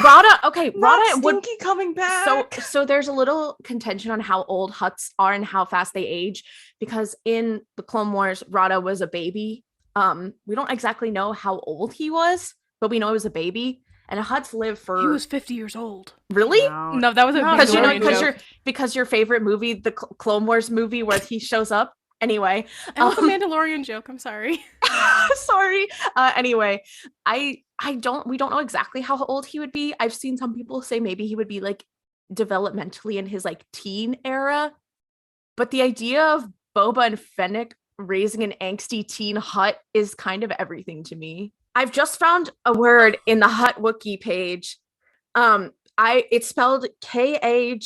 Speaker 3: Rada would
Speaker 4: Stinky coming back.
Speaker 3: So there's a little contention on how old Hutts are and how fast they age, because in the Clone Wars, Rada was a baby. We don't exactly know how old he was, but we know he was a baby. And Hutts live for.
Speaker 2: He was 50 years old.
Speaker 3: Really?
Speaker 2: No, that was a
Speaker 3: because your favorite movie, the Clone Wars movie where he shows up. Anyway,
Speaker 2: that was a Mandalorian joke. I'm sorry.
Speaker 3: Sorry. Anyway, we don't know exactly how old he would be. I've seen some people say maybe he would be like developmentally in his like teen era, but the idea of Boba and Fennec raising an angsty teen Hutt is kind of everything to me. I've just found a word in the Hutt Wiki page. It's spelled Kajidic.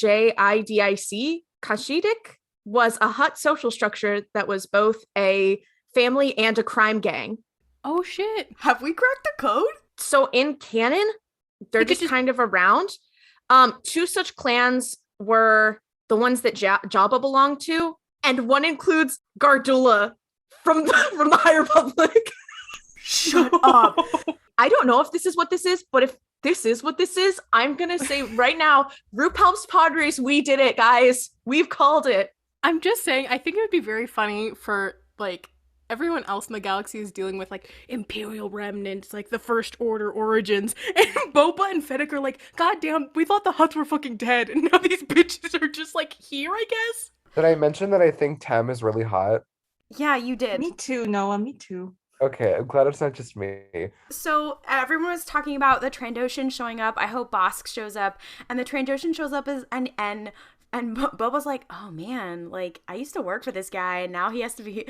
Speaker 3: Kashidic was a Hutt social structure that was both a family and a crime gang.
Speaker 2: Oh shit.
Speaker 5: Have we cracked the code?
Speaker 3: So in canon, they're just kind of around. Two such clans were the ones that Jabba belonged to, and one includes Gardula from the High Republic.
Speaker 5: Shut up.
Speaker 3: I don't know if this is what this is, but if this is what this is, I'm gonna say right now, RuPaul's Pod Race, we did it, guys. We've called it.
Speaker 2: I'm just saying, I think it would be very funny for like everyone else in the galaxy is dealing with like Imperial remnants, like the First Order origins, and Boba and Fennec are like, God damn, we thought the Hutts were fucking dead, and now these bitches are just like here, I guess.
Speaker 1: Did I mention that I think Tem is really hot?
Speaker 5: Yeah, you did.
Speaker 4: Me too, Noah, me too.
Speaker 1: Okay, I'm glad it's not just me.
Speaker 5: So everyone was talking about the Trandoshan showing up. I hope Bosk shows up, and the Trandoshan shows up as and Boba's like, oh man, like I used to work for this guy, and now he has to be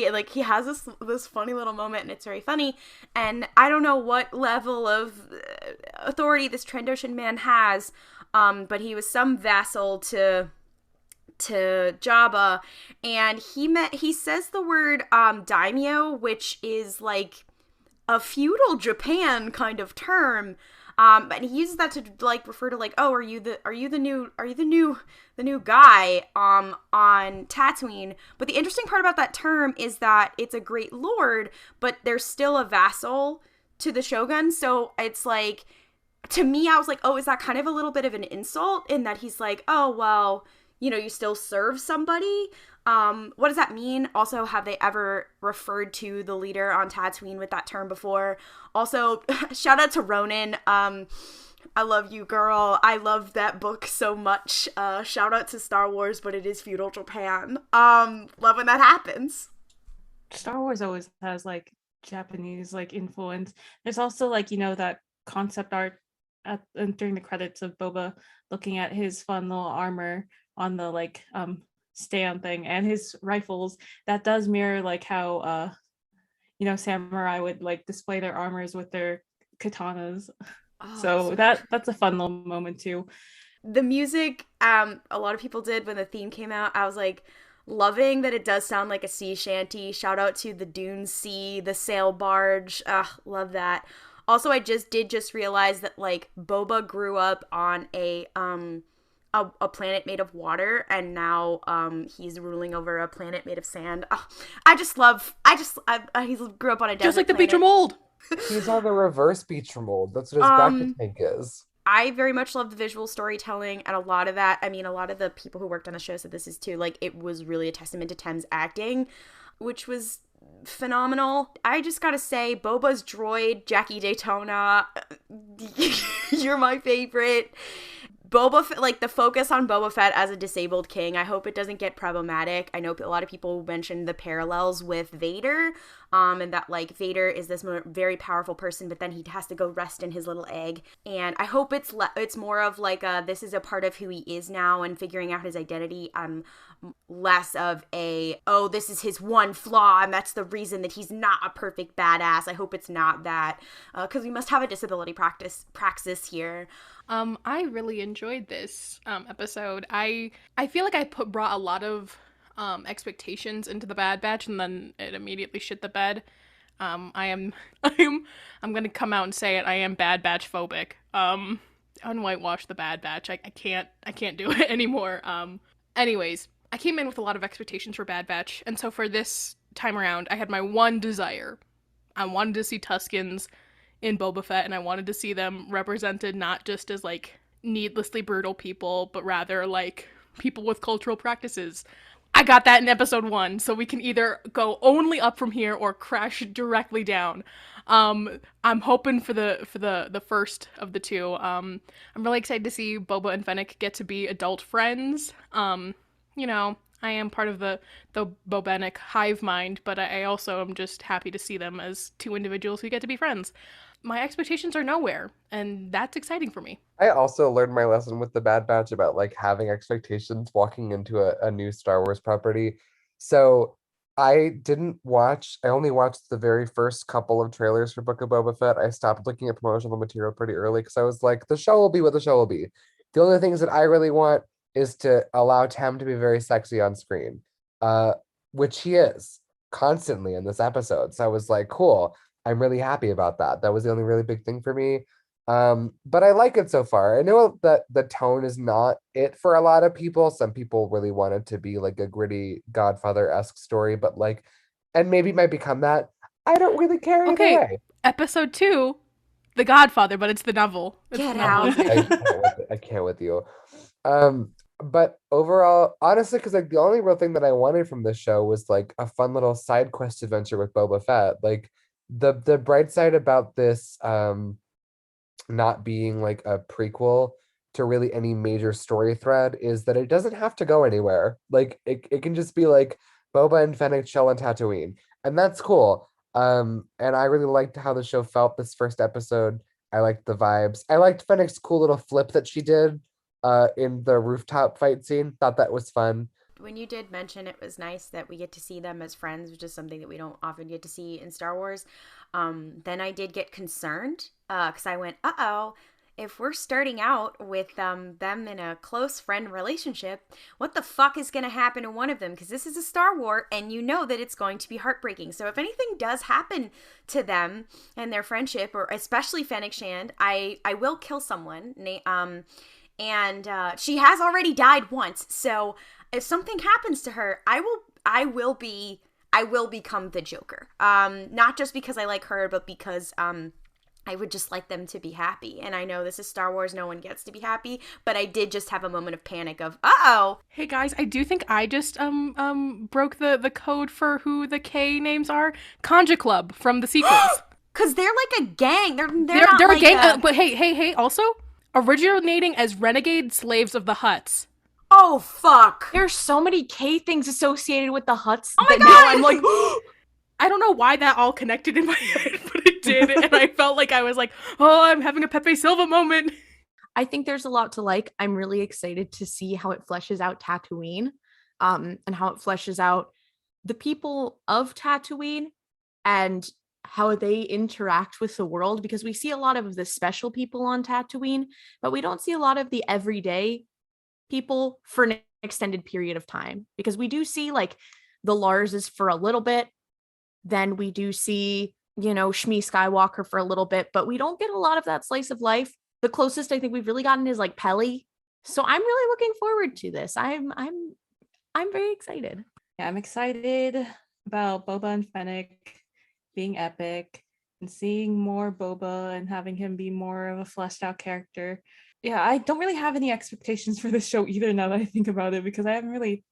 Speaker 5: like he has this funny little moment, and it's very funny. And I don't know what level of authority this Trandoshan man has, but he was some vassal to Jabba, and he says the word daimyo, which is like a feudal Japan kind of term, and he uses that to like refer to like, oh, are you the new guy on Tatooine. But the interesting part about that term is that it's a great lord, but there's still a vassal to the shogun. So it's like, to me, I was like, oh, is that kind of a little bit of an insult in that he's like, oh well, you know, you still serve somebody. What does that mean? Also, have they ever referred to the leader on Tatooine with that term before? Also, shout out to Ronan. I love you, girl. I love that book so much. Shout out to Star Wars, but it is feudal Japan. Love when that happens.
Speaker 4: Star Wars always has like Japanese like influence. There's also like, you know, that concept art during the credits of Boba looking at his fun little armor on the like stand thing and his rifles. That does mirror like how you know, samurai would like display their armors with their katanas. So that's a fun little moment too.
Speaker 5: The music, a lot of people did when the theme came out. I was like loving that it does sound like a sea shanty. Shout out to the Dune Sea, the sail barge. Love that. Also, I just realize that like Boba grew up on a planet made of water, and now he's ruling over a planet made of sand. He grew up on a desert
Speaker 2: just like the
Speaker 5: planet.
Speaker 2: Beach mold.
Speaker 1: He's on the reverse Beach mold. That's what his back tank is.
Speaker 5: I very much love the visual storytelling, and a lot of that, I mean, a lot of the people who worked on the show said this is too, like, it was really a testament to Tem's acting, which was phenomenal. I just gotta say, Boba's droid, Jackie Daytona, you're my favorite. Boba Fett, like the focus on Boba Fett as a disabled king, I hope it doesn't get problematic. I know a lot of people mentioned the parallels with Vader, and that like Vader is this very powerful person, but then he has to go rest in his little egg. And I hope it's more of like this is a part of who he is now and figuring out his identity. Less of this is his one flaw and that's the reason that he's not a perfect badass. I hope it's not that, because we must have a disability praxis here.
Speaker 2: I really enjoyed this episode. I feel like I brought a lot of expectations into the Bad Batch, and then it immediately shit the bed. I'm gonna come out and say it. I am Bad Batch phobic. Unwhitewash the Bad Batch. I can't do it anymore. Anyways, I came in with a lot of expectations for Bad Batch, and so for this time around, I had my one desire. I wanted to see Tuskens in Boba Fett, and I wanted to see them represented not just as, like, needlessly brutal people, but rather, like, people with cultural practices. I got that in episode 1, so we can either go only up from here or crash directly down. I'm hoping for the first of the two. I'm really excited to see Boba and Fennec get to be adult friends. You know, I am part of the Bobenic hive mind, but I also am just happy to see them as two individuals who get to be friends. My expectations are nowhere, and that's exciting for me.
Speaker 1: I also learned my lesson with the Bad Batch about like having expectations walking into a new Star Wars property. So I only watched the very first couple of trailers for Book of Boba Fett. I stopped looking at promotional material pretty early because I was like, the show will be what the show will be. The only things that I really want is to allow Tem to be very sexy on screen, which he is constantly in this episode. So I was like, cool. I'm really happy about that. That was the only really big thing for me. But I like it so far. I know that the tone is not it for a lot of people. Some people really want it to be like a gritty Godfather-esque story, but like, and maybe it might become that. I don't really care either way.
Speaker 2: Episode 2, The Godfather, but it's the novel.
Speaker 5: Get out.
Speaker 1: I can't with you. But overall, honestly, because like the only real thing that I wanted from this show was like a fun little side quest adventure with Boba Fett. Like the bright side about this not being like a prequel to really any major story thread is that it doesn't have to go anywhere. Like it can just be like Boba and Fennec chill on Tatooine, and that's cool. And I really liked how the show felt this first episode. I liked the vibes. I liked Fennec's cool little flip that she did in the rooftop fight scene. Thought that was fun.
Speaker 5: When you did mention it was nice that we get to see them as friends, which is something that we don't often get to see in Star Wars, then I did get concerned because I went, if we're starting out with them in a close friend relationship, what the fuck is going to happen to one of them? Because this is a Star Wars, and you know that it's going to be heartbreaking. So if anything does happen to them and their friendship, or especially Fennec Shand, I will kill someone. And she has already died once, so if something happens to her, I will become the Joker. Not just because I like her, but because I would just like them to be happy. And I know this is Star Wars, no one gets to be happy, but I did just have a moment of panic of,
Speaker 2: Hey guys, I do think I just broke the code for who the K names are. Conja Club from the sequels.
Speaker 5: Cause they're like a gang. They're
Speaker 2: like a gang. But hey, also originating as renegade slaves of the Hutts.
Speaker 5: Oh fuck!
Speaker 3: There's so many K things associated with the Hutts.
Speaker 5: Oh my god!
Speaker 3: Now I'm like,
Speaker 2: I don't know why that all connected in my head, but it did, and I felt like I was like, oh, I'm having a Pepe Silva moment.
Speaker 3: I think there's a lot to like. I'm really excited to see how it fleshes out Tatooine, and how it fleshes out the people of Tatooine and how they interact with the world, because we see a lot of the special people on Tatooine, but we don't see a lot of the everyday people for an extended period of time, because we do see like the Larses for a little bit, then we do see, Shmi Skywalker for a little bit, but we don't get a lot of that slice of life. The closest I think we've really gotten is like Peli. So I'm really looking forward to this. I'm very excited.
Speaker 4: Yeah, I'm excited about Boba and Fennec being epic. and seeing more Boba and having him be more of a fleshed out character. Yeah, I don't really have any expectations for this show either now that I think about it, because I haven't really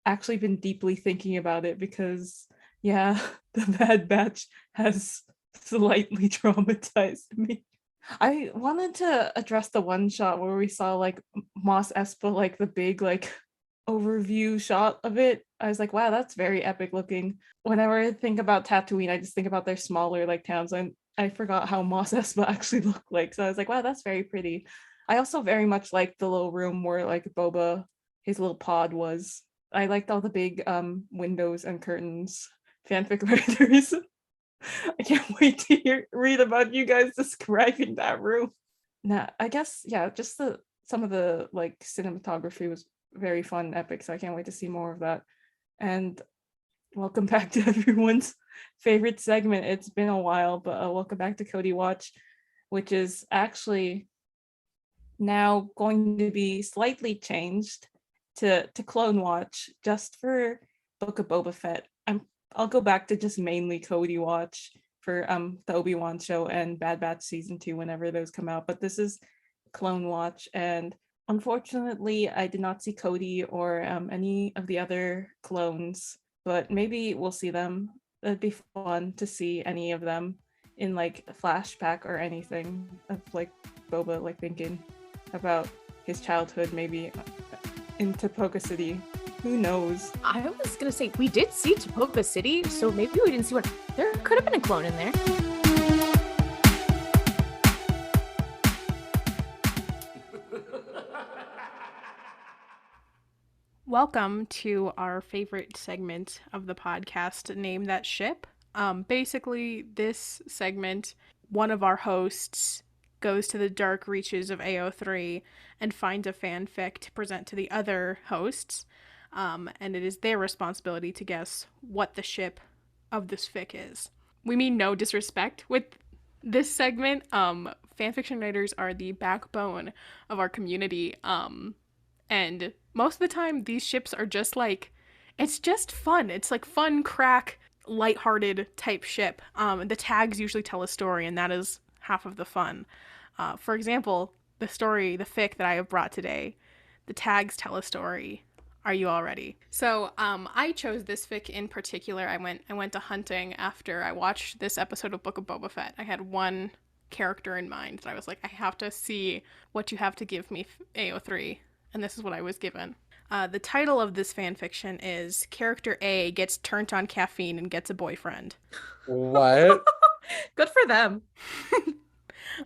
Speaker 4: actually been deeply thinking about it, because yeah, the Bad Batch has slightly traumatized me. I wanted to address the one shot where we saw like Mos Espa, like the big like overview shot of it. I was like, wow, that's very epic looking. Whenever I think about Tatooine, I just think about their smaller like towns, and I forgot how Mos Espa actually looked like. So I was like, wow, that's very pretty. I also very much liked the little room where like Boba, his little pod was. I liked all the big windows and curtains. Fanfic writers. I can't wait to read about you guys describing that room. Nah, I guess yeah, just some of the like cinematography was very fun and epic, so I can't wait to see more of that. And welcome back to everyone's favorite segment. It's been a while, but welcome back to Cody Watch, which is actually now going to be slightly changed to Clone Watch just for Book of Boba Fett. I'll go back to just mainly Cody Watch for the Obi-Wan show and Bad Batch season 2 whenever those come out, but this is Clone Watch, and unfortunately I did not see Cody or any of the other clones, but maybe we'll see them. It'd be fun to see any of them in like a flashback or anything of like Boba like thinking about his childhood, maybe in Topoka City. Who knows?
Speaker 3: I was gonna say we did see Topoka City, so maybe we didn't see one. There could have been a clone in there.
Speaker 2: Welcome to our favorite segment of the podcast, Name That Ship. Basically, this segment, one of our hosts goes to the dark reaches of AO3 and finds a fanfic to present to the other hosts. And it is their responsibility to guess what the ship of this fic is. We mean no disrespect with this segment. Fanfiction writers are the backbone of our community. And most of the time, these ships are just like, it's just fun. It's like fun, crack, lighthearted type ship. The tags usually tell a story, and that is half of the fun. For example, the fic that I have brought today, the tags tell a story. Are you all ready? So I chose this fic in particular. I went to hunting after I watched this episode of Book of Boba Fett. I had one character in mind that I was like, I have to see what you have to give me, AO3. And this is what I was given. The title of this fanfiction is Character A Gets Turned on Caffeine and Gets a Boyfriend.
Speaker 1: What?
Speaker 3: Good for them.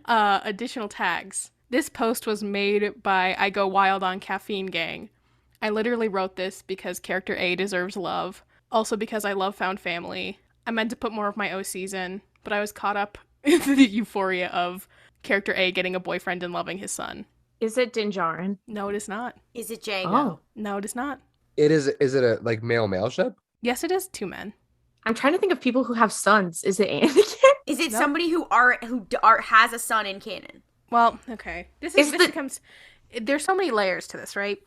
Speaker 2: Additional tags. This post was made by I Go Wild on Caffeine Gang. I literally wrote this because Character A deserves love. Also because I love Found Family. I meant to put more of my OCs in, but I was caught up in the euphoria of Character A getting a boyfriend and loving his son.
Speaker 3: Is it Din Djarin?
Speaker 2: No, it is not.
Speaker 5: Is it Django?
Speaker 3: Oh.
Speaker 2: No, it is not.
Speaker 1: Is it a like male ship?
Speaker 2: Yes, it is 2 men.
Speaker 3: I'm trying to think of people who have sons. Is it Anakin?
Speaker 5: Is it
Speaker 2: Nope.
Speaker 5: somebody who has a son in canon?
Speaker 2: Well, okay. This becomes... There's so many layers to this, right?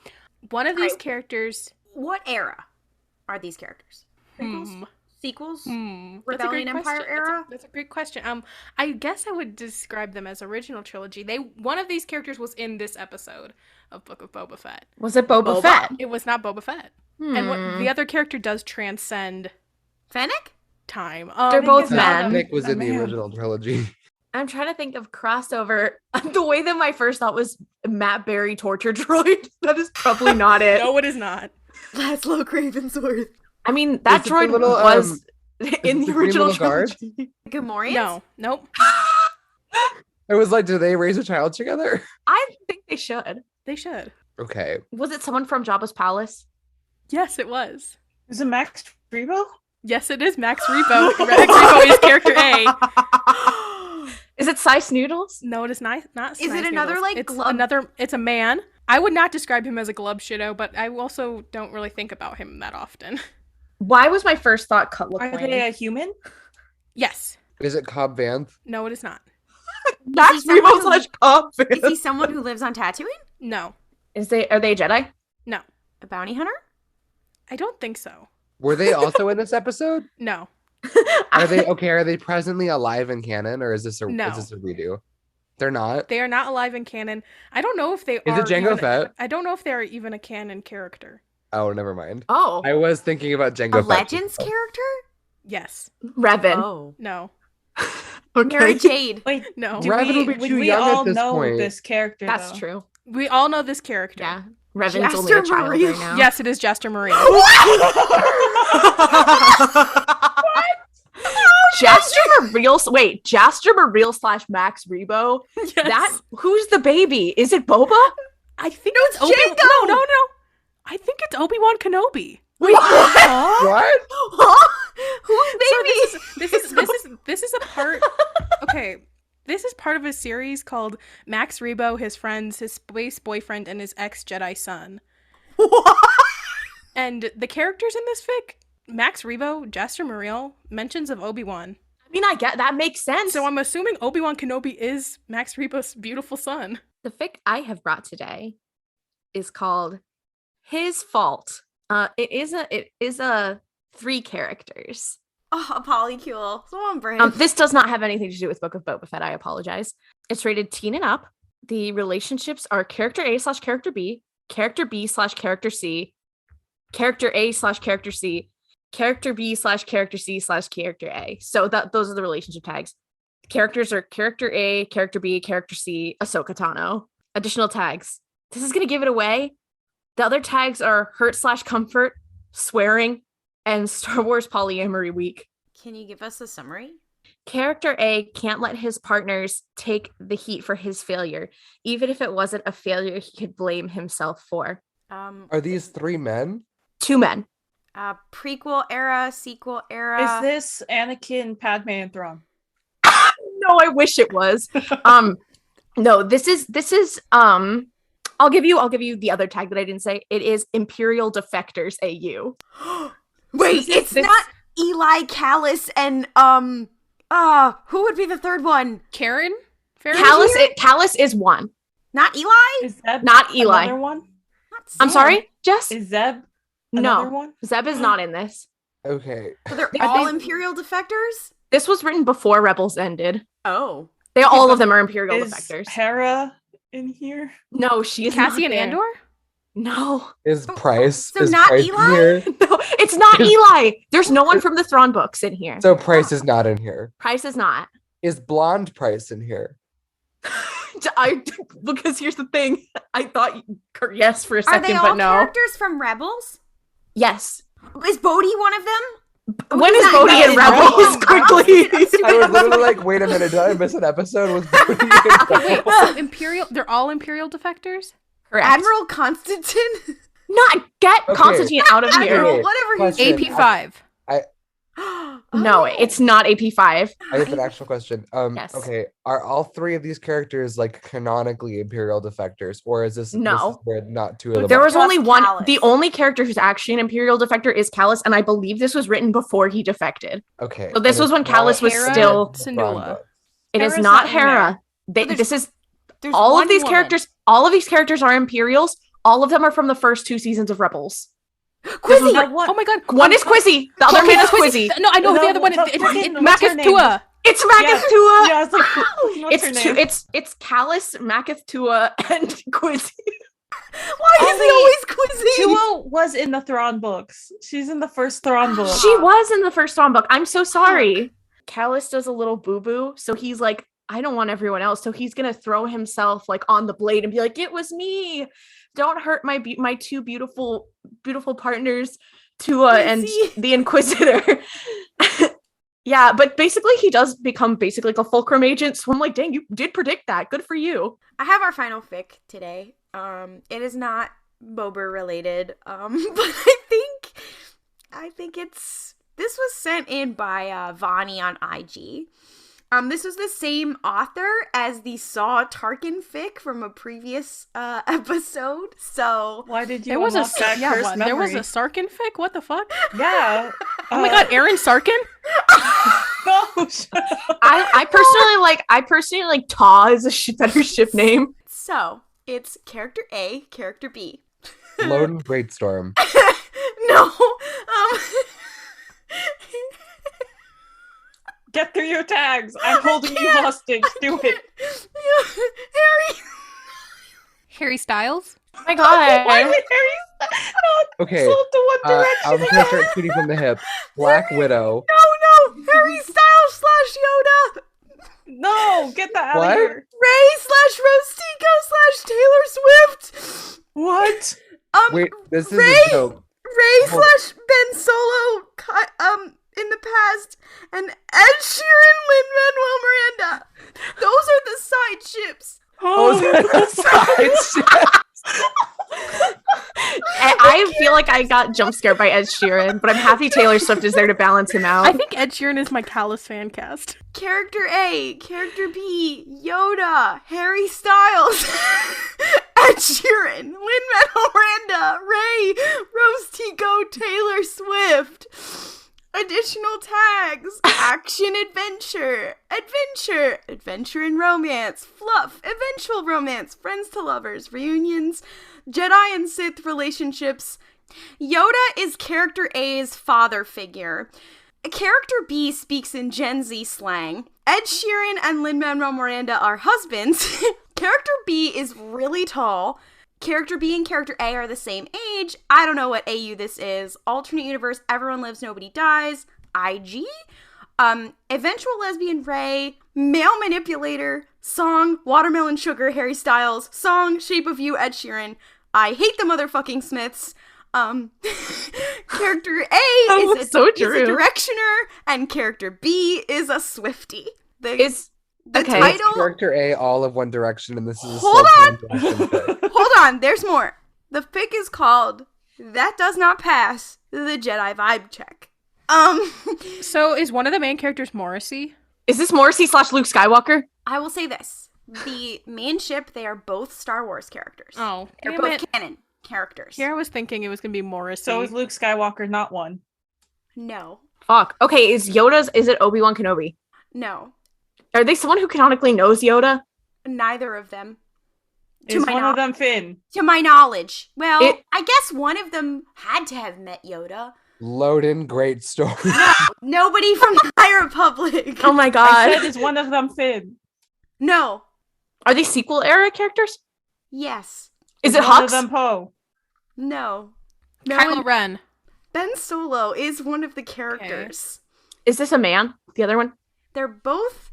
Speaker 2: One of these characters...
Speaker 5: What era are these characters? Prequels? Sequels?
Speaker 2: That's a
Speaker 5: Rebellion
Speaker 2: great
Speaker 5: Empire
Speaker 2: question.
Speaker 5: era?
Speaker 2: That's a great question. I guess I would describe them as original trilogy. One of these characters was in this episode of Book of Boba Fett.
Speaker 3: Was it Boba Fett?
Speaker 2: It was not Boba Fett. And what the other character does transcend
Speaker 5: Fennec?
Speaker 2: time.
Speaker 3: They're both men.
Speaker 1: Nick was in the original trilogy.
Speaker 3: I'm trying to think of crossover. The way that my first thought was Matt Berry torture droid. That is probably not it.
Speaker 2: No, it is not.
Speaker 5: Laszlo Cravensworth.
Speaker 3: I mean, that
Speaker 1: Is it the
Speaker 3: droid
Speaker 1: little,
Speaker 3: was in
Speaker 1: the
Speaker 3: the
Speaker 1: green
Speaker 3: original
Speaker 1: little guard?
Speaker 3: trilogy.
Speaker 5: Gamorreans?
Speaker 2: No, nope.
Speaker 1: I was like, do they raise a child together?
Speaker 3: I think they should.
Speaker 2: They should.
Speaker 1: Okay.
Speaker 3: Was it someone from Jabba's palace?
Speaker 2: Yes, it was.
Speaker 4: Is it Max Rebo?
Speaker 2: Yes, it is Max Rebo. Max Rebo is character A.
Speaker 3: Is it Sice Noodles?
Speaker 2: No, it is not.
Speaker 5: Is it another, like,
Speaker 2: it's
Speaker 5: glub?
Speaker 2: It's a man. I would not describe him as a glub shitto, but I also don't really think about him that often.
Speaker 3: Why was my first thought Cutler
Speaker 4: Are
Speaker 3: Clan?
Speaker 4: they a human?
Speaker 2: Yes.
Speaker 1: Is it Cobb Vanth?
Speaker 2: No, it is not.
Speaker 3: Max
Speaker 5: Is he someone
Speaker 3: Rebo slash Cobb Vanth.
Speaker 5: Is he someone who lives on Tatooine?
Speaker 2: No.
Speaker 3: Are they a Jedi?
Speaker 2: No.
Speaker 5: A bounty hunter?
Speaker 2: I don't think so.
Speaker 1: Were they also in this episode?
Speaker 2: No.
Speaker 1: Are they presently alive in canon, or is this a
Speaker 2: No.
Speaker 1: redo? They're not.
Speaker 2: They are not alive in canon. I don't know if they
Speaker 1: Is it Jango Fett?
Speaker 2: I don't know if they're even a canon character.
Speaker 1: Oh, never mind.
Speaker 3: Oh,
Speaker 1: I was thinking about Jango
Speaker 5: A
Speaker 1: Fett.
Speaker 5: Legends character?
Speaker 2: Yes.
Speaker 3: Revan.
Speaker 5: Oh.
Speaker 2: No.
Speaker 3: Okay.
Speaker 5: Mary Jade.
Speaker 4: Wait,
Speaker 2: No.
Speaker 1: Revan will be
Speaker 4: would
Speaker 1: too
Speaker 4: we
Speaker 1: young at
Speaker 4: all
Speaker 1: this
Speaker 4: know
Speaker 1: point.
Speaker 4: this character?
Speaker 3: That's
Speaker 4: though?
Speaker 3: true.
Speaker 2: We all know this character.
Speaker 3: Yeah. Revan's only a
Speaker 5: Jaster
Speaker 3: child
Speaker 5: Marie.
Speaker 3: right now.
Speaker 2: Yes, it is Jester Marie.
Speaker 3: Jaster Mareel. Wait, Jaster Mareel / Max Rebo.
Speaker 2: Yes.
Speaker 3: That who's the baby? Is it Boba?
Speaker 2: I think it's Obi.
Speaker 5: Jango!
Speaker 2: No. I think it's Obi-Wan Kenobi.
Speaker 3: Wait,
Speaker 1: What?
Speaker 5: Huh? Who's baby?
Speaker 2: So this is a part. Okay, this is part of a series called Max Rebo, his friends, his space boyfriend, and his ex-Jedi son.
Speaker 5: What?
Speaker 2: And the characters in this fic, Max Rebo, Jester Mareel, mentions of Obi-Wan.
Speaker 3: I mean, I get that makes sense.
Speaker 2: So I'm assuming Obi-Wan Kenobi is Max Rebo's beautiful son.
Speaker 3: The fic I have brought today is called His Fault. It is a 3 characters.
Speaker 5: Oh, a polycule. So on brand.
Speaker 3: This does not have anything to do with Book of Boba Fett. I apologize. It's rated teen and up. The relationships are character A / character B, character B / character C, character A / character C, character B / character C / character A. So those are the relationship tags. Characters are character A, character B, character C, Ahsoka Tano. Additional tags. This is gonna give it away. The other tags are hurt / comfort, swearing, and Star Wars polyamory week.
Speaker 5: Can you give us a summary?
Speaker 3: Character A can't let his partners take the heat for his failure. Even if it wasn't a failure he could blame himself for.
Speaker 1: Are these 3 men?
Speaker 3: 2 men.
Speaker 5: Prequel era, sequel era.
Speaker 4: Is this Anakin, Padme, and Thrawn?
Speaker 3: No, I wish it was. No, this is I'll give you the other tag that I didn't say. It is Imperial Defectors AU.
Speaker 5: Wait, it's not Eli, Callus, and who would be the third one?
Speaker 2: Karen?
Speaker 3: Callus is one.
Speaker 5: Not Eli?
Speaker 4: Is Zeb
Speaker 3: Not Eli.
Speaker 4: another one?
Speaker 5: Not
Speaker 3: I'm
Speaker 5: Zeb.
Speaker 3: sorry, Jess?
Speaker 4: Is Zeb another
Speaker 3: No.
Speaker 4: one?
Speaker 3: Zeb is not in this.
Speaker 1: Okay.
Speaker 5: So they're
Speaker 3: I
Speaker 5: all
Speaker 3: think-
Speaker 5: Imperial defectors?
Speaker 3: This was written before Rebels ended.
Speaker 5: Oh.
Speaker 3: All of them are Imperial
Speaker 4: Is
Speaker 3: defectors.
Speaker 4: Hera in here?
Speaker 3: No, she is
Speaker 2: Cassian
Speaker 3: not there.
Speaker 2: Andor?
Speaker 3: No.
Speaker 1: Is Price?
Speaker 5: So
Speaker 1: is
Speaker 5: not
Speaker 1: Price
Speaker 5: Eli?
Speaker 1: in here?
Speaker 3: No, it's not Eli. There's no one from the Thrawn books in here.
Speaker 1: So Price is not in here.
Speaker 3: Price is not.
Speaker 1: Is Blonde Price in here?
Speaker 3: Because here's the thing. I thought yes for a
Speaker 5: Are
Speaker 3: second,
Speaker 5: they all
Speaker 3: but no.
Speaker 5: characters from Rebels?
Speaker 3: Yes.
Speaker 5: Is Bodhi one of them?
Speaker 3: When is
Speaker 5: not
Speaker 3: Bodhi
Speaker 5: in
Speaker 3: in
Speaker 5: Rebels?
Speaker 3: Rebels? Quickly.
Speaker 1: I was literally like, wait a minute, did I miss an episode with Bodhi in
Speaker 2: Wait,
Speaker 1: Rebels?
Speaker 2: they're all Imperial defectors?
Speaker 3: Correct.
Speaker 5: Admiral Constantine?
Speaker 3: Not get
Speaker 1: Okay.
Speaker 3: Constantine out of here.
Speaker 5: Admiral,
Speaker 1: Okay,
Speaker 5: whatever he's
Speaker 1: question.
Speaker 2: AP5.
Speaker 3: No, it's not AP5.
Speaker 1: I have an actual question.
Speaker 3: Yes.
Speaker 1: Okay, are all 3 of these characters like canonically Imperial defectors, or is this
Speaker 3: No.
Speaker 1: this is where not 2 of them?
Speaker 3: There
Speaker 1: are?
Speaker 3: was only
Speaker 5: Just
Speaker 3: one.
Speaker 5: Callus.
Speaker 3: The only character who's actually an Imperial defector is Callus, and I believe this was written before he defected.
Speaker 1: Okay.
Speaker 3: So this
Speaker 1: and
Speaker 3: was
Speaker 1: it's
Speaker 3: when
Speaker 1: not
Speaker 3: Callus was
Speaker 2: Hera
Speaker 3: still.
Speaker 2: Syndulla.
Speaker 3: It is
Speaker 4: Hera's
Speaker 3: not
Speaker 4: not in
Speaker 3: Hera.
Speaker 5: So there's-
Speaker 3: This is
Speaker 5: There's
Speaker 3: all
Speaker 5: one
Speaker 3: of these
Speaker 5: woman.
Speaker 3: characters. All of these characters are Imperials. All of them are from the first 2 seasons of Rebels.
Speaker 5: Quizzy!
Speaker 4: That one.
Speaker 2: Oh my god.
Speaker 3: One is Quizzy. The other man is Quizzy.
Speaker 2: No, I know
Speaker 4: No,
Speaker 2: the other one.
Speaker 4: what's
Speaker 2: It's
Speaker 4: her name? What's her name?
Speaker 2: Makathua.
Speaker 3: It's Makathua.
Speaker 4: Yeah, it's like, what's her name?
Speaker 3: It's Callus, Makathua, and Quizzy.
Speaker 5: Why is he always Quizzy?
Speaker 4: Tua was in the Thrawn books. She's in the first Thrawn book.
Speaker 3: She was in the first Thrawn book. I'm so sorry. Callus does a little boo-boo, so he's like, I don't want everyone else. So he's gonna throw himself like on the blade and be like, "It was me. Don't hurt my 2 beautiful partners, Tua and
Speaker 5: Quizzy.
Speaker 3: the Inquisitor." Yeah, but basically he does become basically like a fulcrum agent. So I'm like, dang, you did predict that. Good for you.
Speaker 5: I have our final fic today. It is not Boba related. But I think this was sent in by Vani on IG. This was the same author as the Saw Tarkin fic from a previous episode. So
Speaker 4: Why did you
Speaker 2: There was a
Speaker 4: unlock that cursed
Speaker 2: there was a
Speaker 4: memory?
Speaker 2: Sarkin fic. What the fuck?
Speaker 4: Yeah.
Speaker 2: Oh my god, Aaron Sarkin?
Speaker 4: No, shut up.
Speaker 3: I personally like Ta is a better ship name.
Speaker 5: So it's character A, character B.
Speaker 1: Lone Greatstorm.
Speaker 5: No.
Speaker 4: Get through your tags. I'm holding you hostage. Do it.
Speaker 2: Harry Styles?
Speaker 3: Oh my god.
Speaker 4: Why would Harry not
Speaker 1: Okay,
Speaker 4: sold to One Direction?
Speaker 1: I'm gonna start shooting from the hip. Black Widow.
Speaker 5: No, Harry Styles / Yoda.
Speaker 4: No, get that out
Speaker 1: What?
Speaker 4: of here.
Speaker 5: Ray / Rostico / Taylor Swift.
Speaker 4: What?
Speaker 1: Wait, this is
Speaker 5: Ray-
Speaker 1: a joke.
Speaker 5: Ray
Speaker 1: Hold-
Speaker 5: / Ben Solo. In the past, and Ed Sheeran, Lin-Manuel Miranda. Those are the side ships.
Speaker 1: Oh, side shit.
Speaker 3: I feel like I got jump scared by Ed Sheeran, but I'm happy Taylor Swift is there to balance him out.
Speaker 2: I think Ed Sheeran is my callous fan cast.
Speaker 5: Character A, Character B, Yoda, Harry Styles, Ed Sheeran, Lin-Manuel Miranda, Ray, Rose Tico, Taylor Swift. Additional tags: action, adventure, adventure and romance, fluff, eventual romance, friends to lovers, reunions, Jedi and Sith relationships. Yoda is Character A's father figure. Character B speaks in Gen Z slang. Ed Sheeran and Lin-Manuel Miranda are husbands. Character B is really tall. Character B and Character A are the same age. I don't know what AU this is. Alternate universe, everyone lives, nobody dies. IG? Eventual lesbian Ray. Male manipulator. Song, Watermelon Sugar, Harry Styles. Song, Shape of You, Ed Sheeran. I hate the motherfucking Smiths. Character A is a directioner, and Character B is a Swiftie. The
Speaker 3: okay.
Speaker 5: title...
Speaker 1: Character A, all of One Direction, and this is a
Speaker 5: Hold
Speaker 1: One Direction pick.
Speaker 5: Hold on, there's more. The pick is called That Does Not Pass the Jedi Vibe Check.
Speaker 2: So is one of the main characters Morrissey?
Speaker 3: Is this Morrissey / Luke Skywalker?
Speaker 5: I will say this. The main ship, they are both Star Wars characters.
Speaker 2: Oh,
Speaker 5: They're
Speaker 2: damn
Speaker 5: both
Speaker 2: it.
Speaker 5: canon characters.
Speaker 2: Here I was thinking it was gonna be Morrissey.
Speaker 4: So is Luke Skywalker not one?
Speaker 5: No.
Speaker 3: Fuck. Okay, is it Obi-Wan Kenobi?
Speaker 5: No.
Speaker 3: Are they someone who canonically knows Yoda?
Speaker 5: Neither of them.
Speaker 4: Is one of them Finn?
Speaker 5: To my knowledge. Well, I guess one of them had to have met Yoda.
Speaker 1: Loden, great story.
Speaker 5: Nobody from the High Republic.
Speaker 3: Oh my
Speaker 4: I
Speaker 3: god.
Speaker 4: said, is one of them Finn?
Speaker 5: No.
Speaker 3: Are they sequel era characters?
Speaker 5: Yes.
Speaker 3: Is it
Speaker 4: one of
Speaker 3: Hux?
Speaker 4: them Poe?
Speaker 5: No.
Speaker 2: Kylo Ren.
Speaker 5: Ben Solo is one of the characters.
Speaker 3: Is this a man? The other one?
Speaker 5: They're both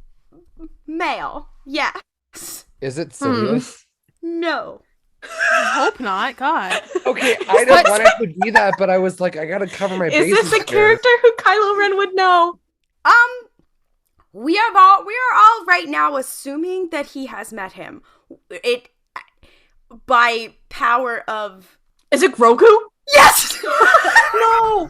Speaker 5: male. Yes.
Speaker 1: Is it Sidious?
Speaker 5: No.
Speaker 2: I hope not. God.
Speaker 1: Okay, I don't want it to be that, but I was like, I gotta cover my bases.
Speaker 3: Is this a
Speaker 1: here.
Speaker 3: character who Kylo Ren would know?
Speaker 5: We are all right now assuming that he has met him. It by power of...
Speaker 3: Is it Grogu?
Speaker 5: Yes!
Speaker 3: No!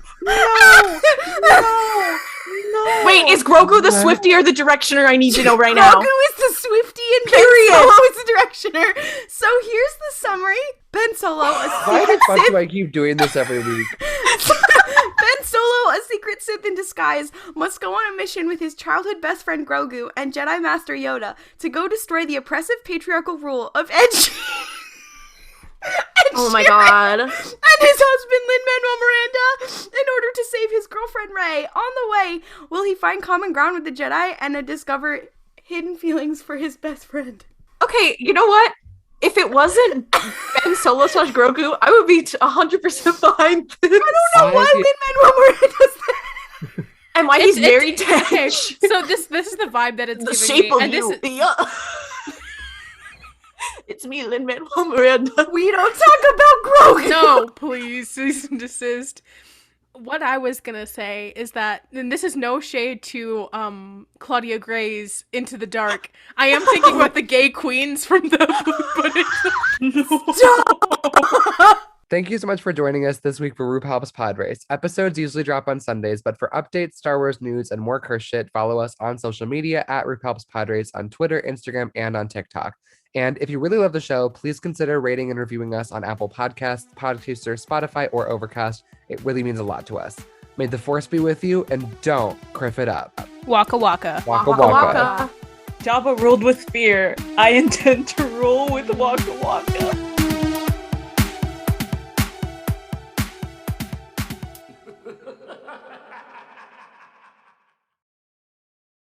Speaker 3: Wait, is Grogu the Swiftie or the Directioner? I need to know right now.
Speaker 5: Grogu is the Swiftie and
Speaker 3: Period.
Speaker 5: Ben Solo is the Directioner. So here's the summary. Ben Solo,
Speaker 1: Why the fuck do I keep doing this every week?
Speaker 5: Ben Solo, a secret Sith in disguise, must go on a mission with his childhood best friend Grogu and Jedi Master Yoda to go destroy the oppressive patriarchal rule of Ed
Speaker 3: Oh my god.
Speaker 5: and his husband Lin-Manuel Miranda in order to save his girlfriend Rey. On the way, will he find common ground with the Jedi and discover hidden feelings for his best friend?
Speaker 3: Okay, you know what? If it wasn't Ben Solo / Grogu, I would be 100% behind this.
Speaker 5: I don't know why Lin-Manuel Miranda does that.
Speaker 3: And why he's very
Speaker 2: Okay,
Speaker 3: detached.
Speaker 2: so this is the vibe that it's
Speaker 3: The
Speaker 2: giving
Speaker 3: shape
Speaker 2: me.
Speaker 3: of
Speaker 2: And this
Speaker 3: you.
Speaker 2: is,
Speaker 3: Yeah. It's me, Lin-Manuel Miranda.
Speaker 5: We don't talk about Grogu.
Speaker 2: no, please, cease and desist. What I was gonna say is that, and this is no shade to Claudia Gray's Into the Dark. I am thinking about the gay queens from the book.
Speaker 1: Thank you so much for joining us this week for RuPaul's Pod Race. Episodes usually drop on Sundays, but for updates, Star Wars news, and more curse shit, follow us on social media at RuPaul's Pod Race on Twitter, Instagram, and on TikTok. And if you really love the show, please consider rating and reviewing us on Apple Podcasts, Podchaser, Spotify, or Overcast. It really means a lot to us. May the Force be with you, and don't kriff it up.
Speaker 2: Waka waka.
Speaker 1: Waka waka.
Speaker 4: Jabba ruled with fear. I intend to rule with Waka Waka.